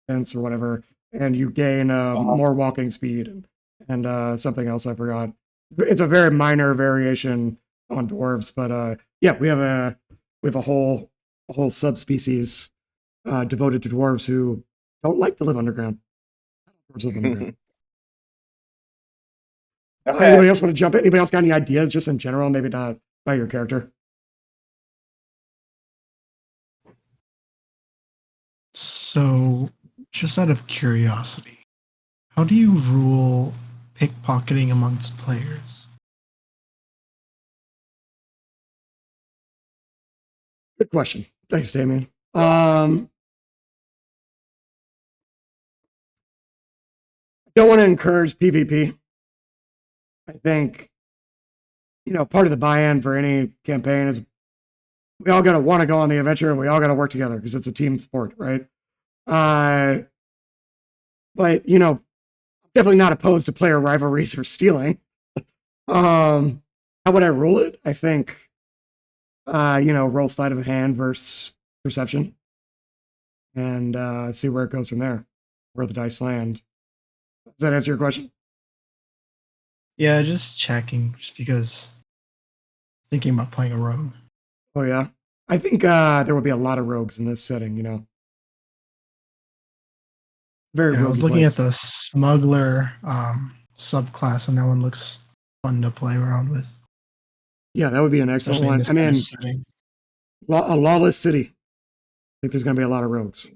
fence or whatever, and you gain more walking speed and something else I forgot. It's a very minor variation on dwarves, but yeah, we have a whole subspecies devoted to dwarves who don't like to live underground. Dwarves live underground. Okay. Anybody else want to jump in? Anybody else got any ideas, just in general, maybe not by your character? So, just out of curiosity, how do you rule pickpocketing amongst players? Good question. Thanks, Damien. Don't want to encourage PvP. I think, part of the buy-in for any campaign is we all got to want to go on the adventure and we all got to work together because it's a team sport, right? But, definitely not opposed to player rivalries or stealing. How would I rule it? I think, roll sleight of hand versus perception and see where it goes from there, where the dice land. Does that answer your question? Yeah, just checking, just because thinking about playing a rogue. Oh, yeah. I think there will be a lot of rogues in this setting, Very I was roguey looking place. at the smuggler subclass, and that one looks fun to play around with. Yeah, that would be an excellent Especially in one. this I kind of mean, setting. a lawless city. I think there's going to be a lot of rogues.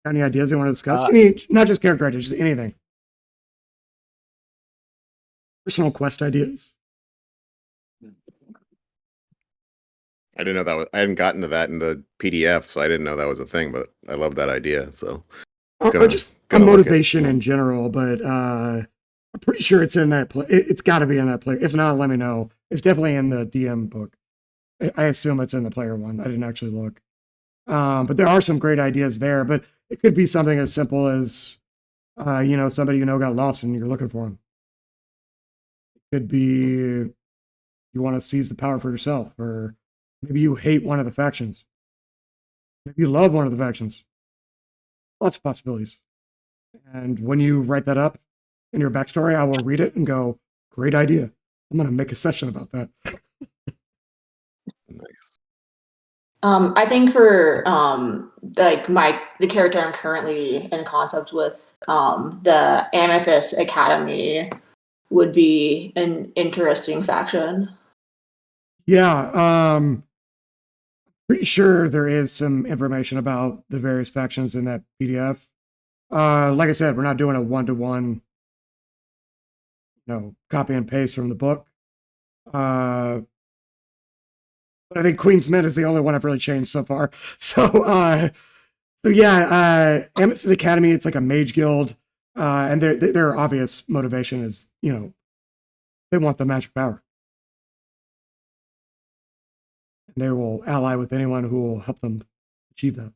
Any ideas you want to discuss? Uh, Any, not just character ideas, just anything. Personal quest ideas. I didn't know that was. I hadn't gotten to that in the PDF, so I didn't know that was a thing. But I love that idea. So Or just a gonna look at- motivation in general, but I'm pretty sure it's in that play. It's got to be in that play. If not, let me know. It's definitely in the DM book. I assume it's in the player one. I didn't actually look. But there are some great ideas there. But it could be something as simple as, somebody got lost and you're looking for them. It could be you want to seize the power for yourself, or maybe you hate one of the factions. Maybe you love one of the factions. Lots of possibilities. And when you write that up in your backstory, I will read it and go, great idea. I'm going to make a session about that. Nice. I think for the character I'm currently in concept with, the Amethyst Academy would be an interesting faction. Yeah, pretty sure there is some information about the various factions in that PDF. Like I said, we're not doing a one-to-one, copy and paste from the book. But I think Queen's Men is the only one I've really changed so far. So yeah, Amethyst Academy, it's like a mage guild. And their obvious motivation is, they want the magic power. And they will ally with anyone who will help them achieve that.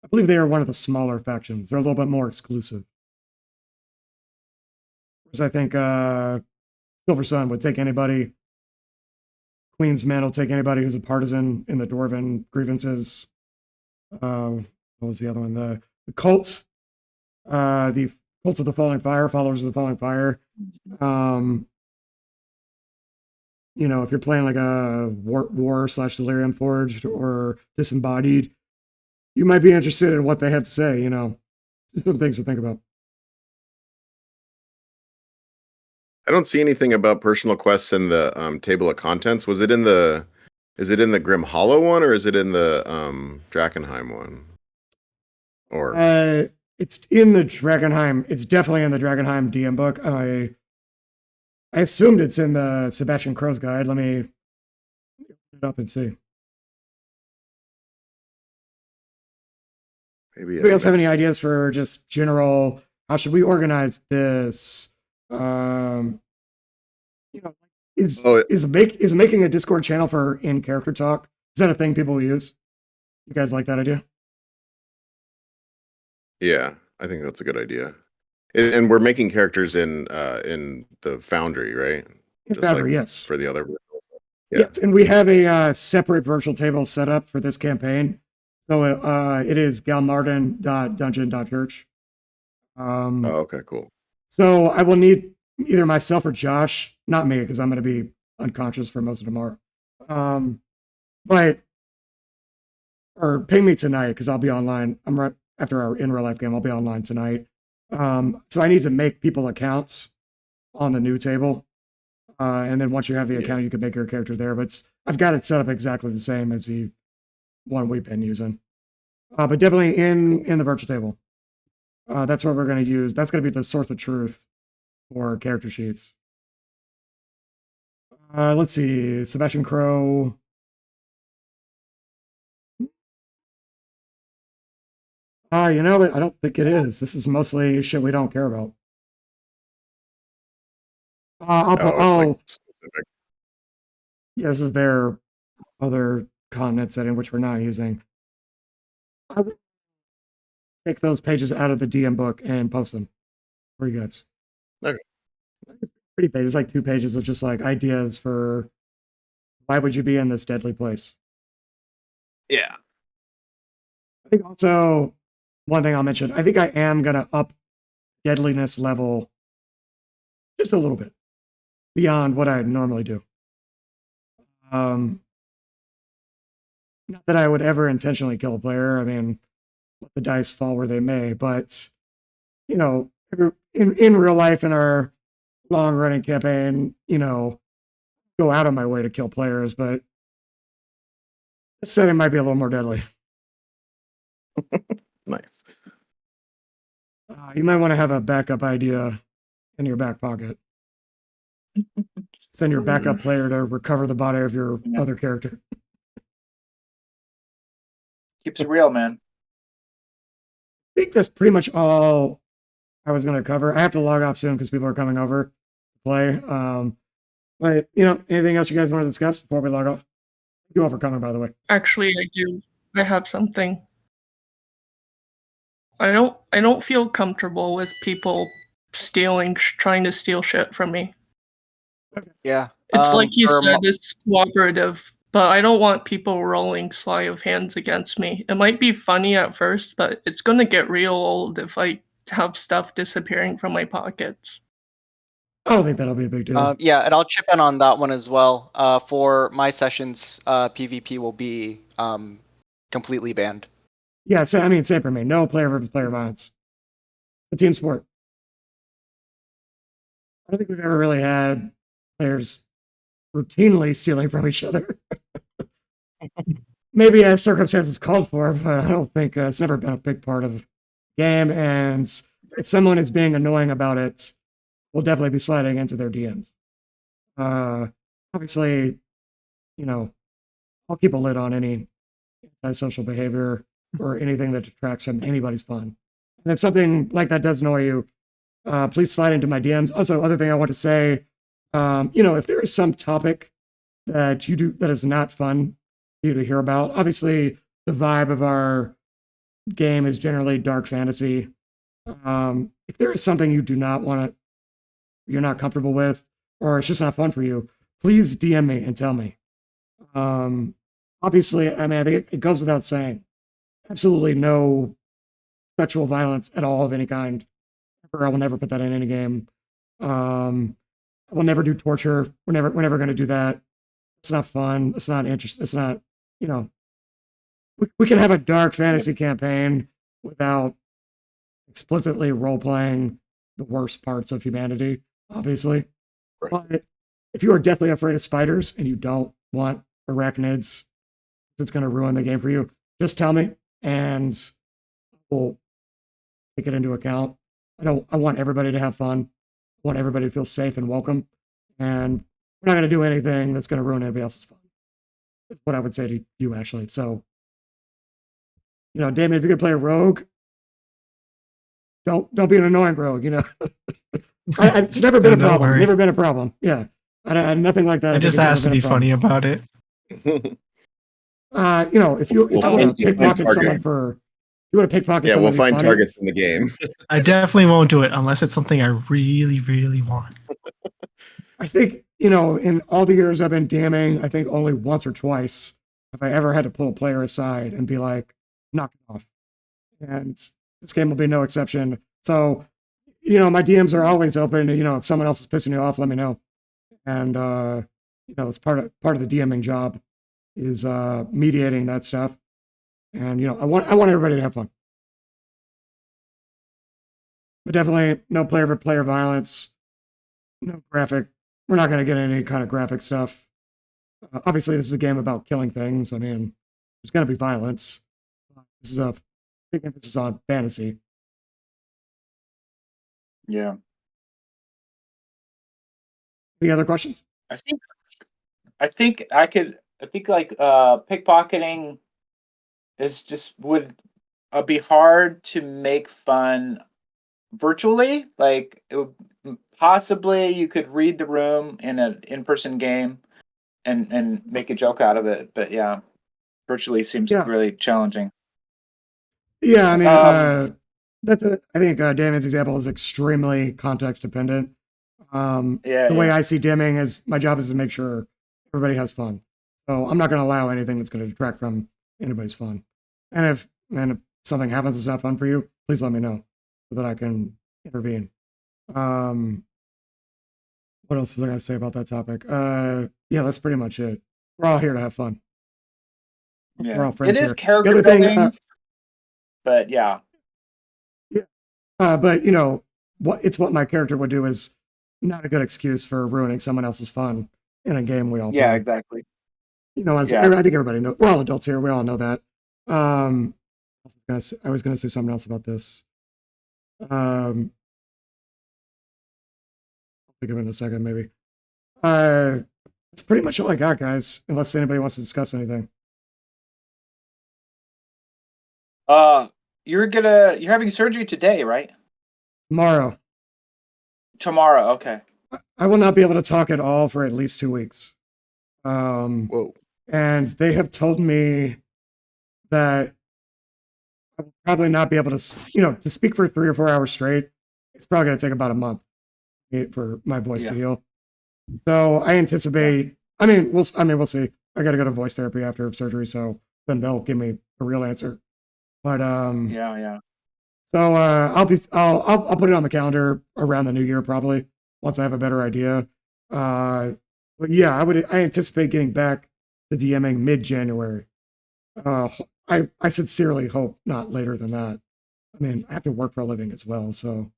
I believe they are one of the smaller factions. They're a little bit more exclusive. Whereas I think Silver Sun would take anybody. Queen's Men will take anybody who's a partisan in the Dwarven grievances. What was the other one? The cult. The Cults of the Falling Fire, Followers of the Falling Fire. If you're playing like a war/Delirium Forged or Disembodied, you might be interested in what they have to say. Some things to think about. I don't see anything about personal quests in the table of contents. Is it in the Grim Hollow one, or is it in the Drakkenheim one? Or it's in the Drakkenheim. It's definitely in the Drakkenheim DM book. I assumed it's in the Sebastian Crow's guide. Let me open it up and see. maybe Anybody else have any ideas for just general? How should we organize this? Is making a Discord channel for in-character talk? Is that a thing people use? You guys like that idea? Yeah, I think that's a good idea. And we're making characters in the Foundry, right? In Foundry, yes. For the other. Yeah. Yes, and we have a separate virtual table set up for this campaign. So it is galmaarden.dungeon.church. Okay, cool. So I will need either myself or Josh, not me, because I'm going to be unconscious for most of tomorrow. Or ping me tonight, because I'll be online. I'm right after our in real life game. I'll be online tonight. So I need to make people accounts on the new table. And then once you have the account, you can make your character there. But I've got it set up exactly the same as the one we've been using. But definitely in the virtual table. That's what we're going to use. That's going to be the source of truth for character sheets. Let's see. Sebastian Crow. I don't think it is. This is mostly shit we don't care about. Yeah, this is their other continent setting, which we're not using. I would take those pages out of the DM book and post them for you guys. Okay. Pretty pages, like 2 pages of just like ideas for why would you be in this deadly place. Yeah. I think also one thing I'll mention, I think I am going to up deadliness level just a little bit beyond what I normally do. Not that I would ever intentionally kill a player. I mean, let the dice fall where they may, but in real life, in our long running campaign, go out of my way to kill players, but this setting might be a little more deadly. Nice. You might want to have a backup idea in your back pocket. Send your backup player to recover the body of your other character. Keeps it real, man. I think that's pretty much all I was going to cover. I have to log off soon because people are coming over to play. But, anything else you guys want to discuss before we log off? You all for coming, by the way. Actually, I do. I have something. I don't feel comfortable with people trying to steal shit from me. Yeah. It's like you for said, it's cooperative, but I don't want people rolling sleight of hands against me. It might be funny at first, but it's gonna get real old if I have stuff disappearing from my pockets. I don't think that'll be a big deal. Yeah, and I'll chip in on that one as well. For my sessions, PvP will be completely banned. Yeah, same for me. No player versus player violence. The team sport. I don't think we've ever really had players routinely stealing from each other. Maybe as circumstances called for, but I don't think it's never been a big part of the game. And if someone is being annoying about it, we'll definitely be sliding into their DMs. Obviously, I'll keep a lid on any antisocial behavior or anything that detracts from anybody's fun. And if something like that does annoy you, please slide into my DMs. Also, other thing I want to say, if there is some topic that you do that is not fun for you to hear about, obviously the vibe of our game is generally dark fantasy. If there is something you do not want to, you're not comfortable with, or it's just not fun for you, please DM me and tell me. Obviously, I think it goes without saying, absolutely no sexual violence at all of any kind. I will never put that in any game. I will never do torture. We're never going to do that. It's not fun. It's not interesting. It's not, we can have a dark fantasy campaign without explicitly role-playing the worst parts of humanity, obviously. Right. But if you are deathly afraid of spiders and you don't want arachnids, it's going to ruin the game for you, just tell me and we'll take it into account. I want everybody to have fun. I want everybody to feel safe and welcome. And we're not going to do anything that's going to ruin anybody else's fun. That's what I would say to you, Ashley. So, Damien, if you're going to play a rogue, don't be an annoying rogue, It's never been a problem. Worry. Never been a problem. Yeah. I nothing like that. I just asked to be funny about it. If you want to pickpocket someone we'll find targets in the game. I definitely won't do it unless it's something I really, really want. I think, in all the years I've been DMing, I think only once or twice have I ever had to pull a player aside and be like, knock it off. And this game will be no exception. So, my DMs are always open. If someone else is pissing you off, let me know. And, it's part of the DMing job is mediating that stuff. And, I want everybody to have fun. But definitely no player for player violence, no graphic. We're not going to get any kind of graphic stuff. Obviously, this is a game about killing things. There's going to be violence. This is a big emphasis on fantasy. Yeah. Any other questions? I think pickpocketing would be hard to make fun virtually. Like possibly you could read the room in an in-person game and make a joke out of it. But yeah, virtually seems really challenging. Yeah, I think Damon's example is extremely context dependent. The way I see DMing is my job is to make sure everybody has fun. So I'm not going to allow anything that's going to detract from anybody's fun. And if something happens that's not fun for you, please let me know so that I can intervene. What else was I going to say about that topic? That's pretty much it. We're all here to have fun. Yeah. We're all friends it is here. character building, but yeah. But what my character would do is not a good excuse for ruining someone else's fun in a game we all play. Yeah, exactly. I think everybody knows. We're all adults here. We all know that. I was gonna say something else about this. I'll think of it in a second, maybe. That's pretty much all I got, guys. Unless anybody wants to discuss anything. You're having surgery today, right? Tomorrow, Tomorrow, okay. I will not be able to talk at all for at least 2 weeks. Whoa. And they have told me that I will probably not be able to speak for 3 or 4 hours straight. It's probably going to take about a month for my voice to heal. So I anticipate. I mean, we'll see. I got to go to voice therapy after surgery, so then they'll give me a real answer. But Yeah. So I'll put it on the calendar around the new year probably once I have a better idea. But yeah, I anticipate getting back to DMing mid-January. I sincerely hope not later than that. I mean, I have to work for a living as well, so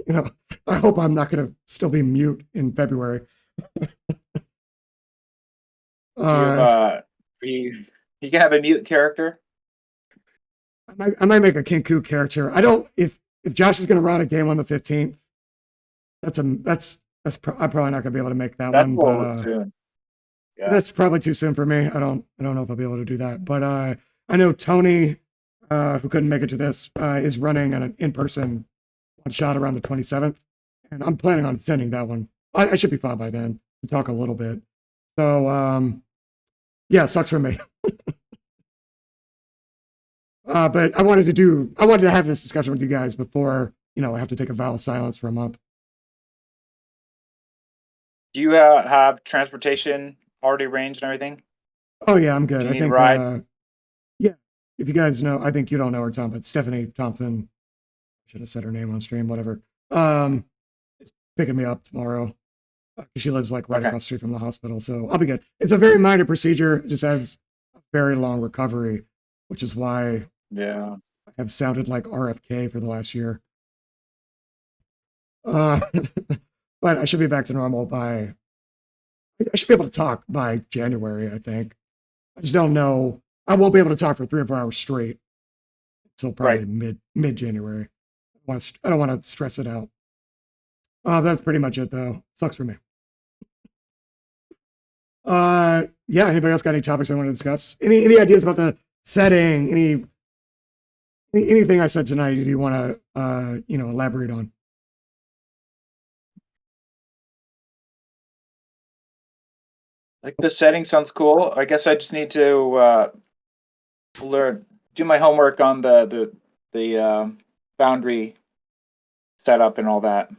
I hope I'm not going to still be mute in February. You can have a mute character. I might make a Kinku character. I don't. If Josh is going to run a game on the 15th, I'm probably not going to be able to make that one. But soon. Yeah. That's probably too soon for me. I don't know if I'll be able to do that. But I know Tony, who couldn't make it to this, is running an in-person one shot around the 27th, and I'm planning on attending that one. I should be fine by then to talk a little bit. So yeah, sucks for me. But I wanted to have this discussion with you guys before I have to take a vow of silence for a month. Do you have transportation already arranged and everything? Oh yeah, I'm good. Do you I need think a ride? yeah. If you guys know, I think you don't know her, Tom, but Stephanie Thompson, should have said her name on stream, whatever. Is picking me up tomorrow. She lives like right across the street from the hospital, so I'll be good. It's a very minor procedure. It just has a very long recovery, which is why I have sounded like RFK for the last year. But I should be back to normal I should be able to talk by January, I think. I just don't know. I won't be able to talk for 3 or 4 hours straight until probably mid-January. I don't want to stress it out. That's pretty much it, though. Sucks for me. Yeah. Anybody else got any topics they want to discuss? Any ideas about the setting? Anything I said tonight? Do you want to elaborate on? Like the setting sounds cool. I guess I just need to do my homework on the boundary setup and all that.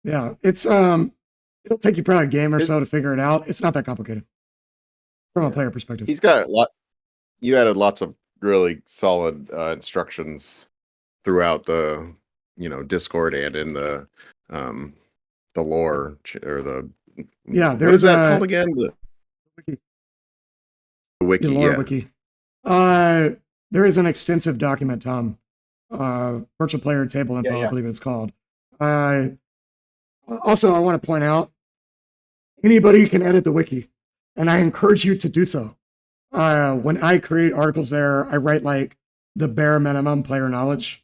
Yeah, it's it'll take you probably a game or so to figure it out. It's not that complicated from a player perspective. He's got a lot. You added lots of really solid instructions throughout the Discord and in the lore or the there is that called again? The wiki. The lore wiki. There is an extensive document, Tom. Virtual player table info, I believe it's called. Also, I want to point out, anybody can edit the wiki, and I encourage you to do so. When I create articles there, I write like the bare minimum player knowledge.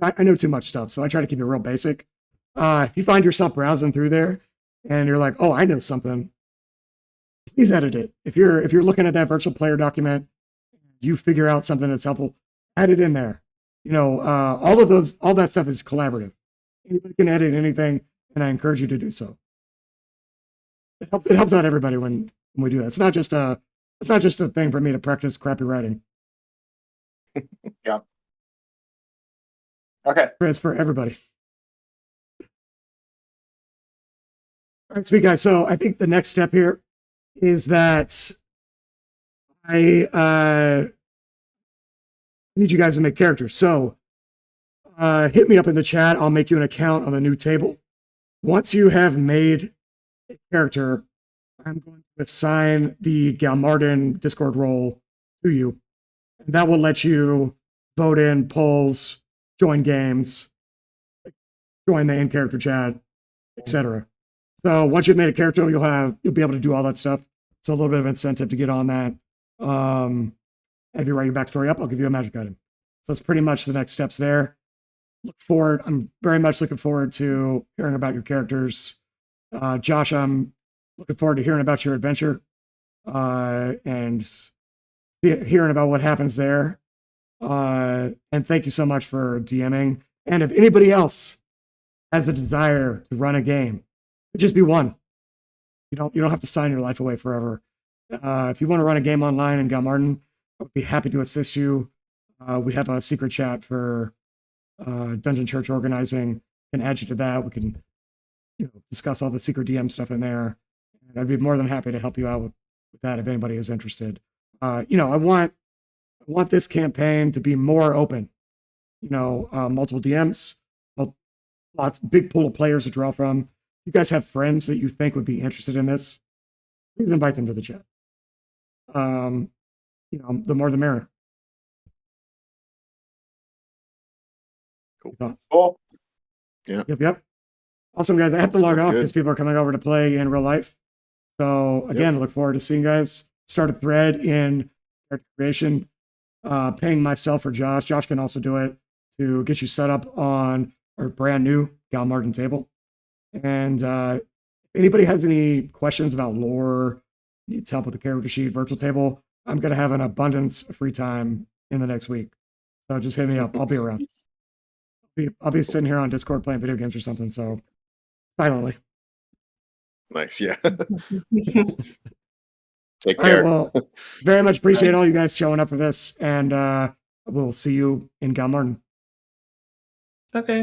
I know too much stuff, so I try to keep it real basic. If you find yourself browsing through there and you're like, oh, I know something, please edit it. If you're looking at that virtual player document, you figure out something that's helpful, add it in there. All that stuff is collaborative. Anybody can edit anything, and I encourage you to do so. It helps out everybody when we do that. It's not just a thing for me to practice crappy writing. Yeah. Okay. It's for everybody. All right, sweet guys. So I think the next step here is that I need you guys to make characters. So hit me up in the chat. I'll make you an account on the new table. Once you have made a character, I'm going to assign the Galmaarden Discord role to you. And that will let you vote in polls, join games, join the in-character chat, etc. So once you've made a character, you'll be able to do all that stuff. So a little bit of incentive to get on that. If you write your backstory up, I'll give you a magic item. So that's pretty much the next steps there. I'm very much looking forward to hearing about your characters. Josh, I'm looking forward to hearing about your adventure and hearing about what happens there. And thank you so much for DMing. And if anybody else has a desire to run a game, it'd just be one. You don't have to sign your life away forever. If you want to run a game online in Galmaarden, I would be happy to assist you. We have a secret chat for Dungeon Church organizing. Can add you to that. We can discuss all the secret DM stuff in there. And I'd be more than happy to help you out with that if anybody is interested. I want this campaign to be more open. Multiple DMs, big pool of players to draw from. You guys have friends that you think would be interested in this, please invite them to the chat. The more the merrier. Cool. Yeah. Yep. Awesome, guys. I have to log off Good. because people are coming over to play in real life. So again, look forward to seeing you guys. Start a thread in character creation, paying myself or Josh. Josh can also do it to get you set up on our brand new Galmaarden table. And if anybody has any questions about lore, needs help with the character sheet, virtual table, I'm going to have an abundance of free time in the next week. So just hit me up. I'll be around. I'll be sitting here on Discord playing video games or something. So silently. Nice. Yeah. Take All care. right, well, very much appreciate all you guys showing up for this. And we'll see you in Galmaarden. Okay.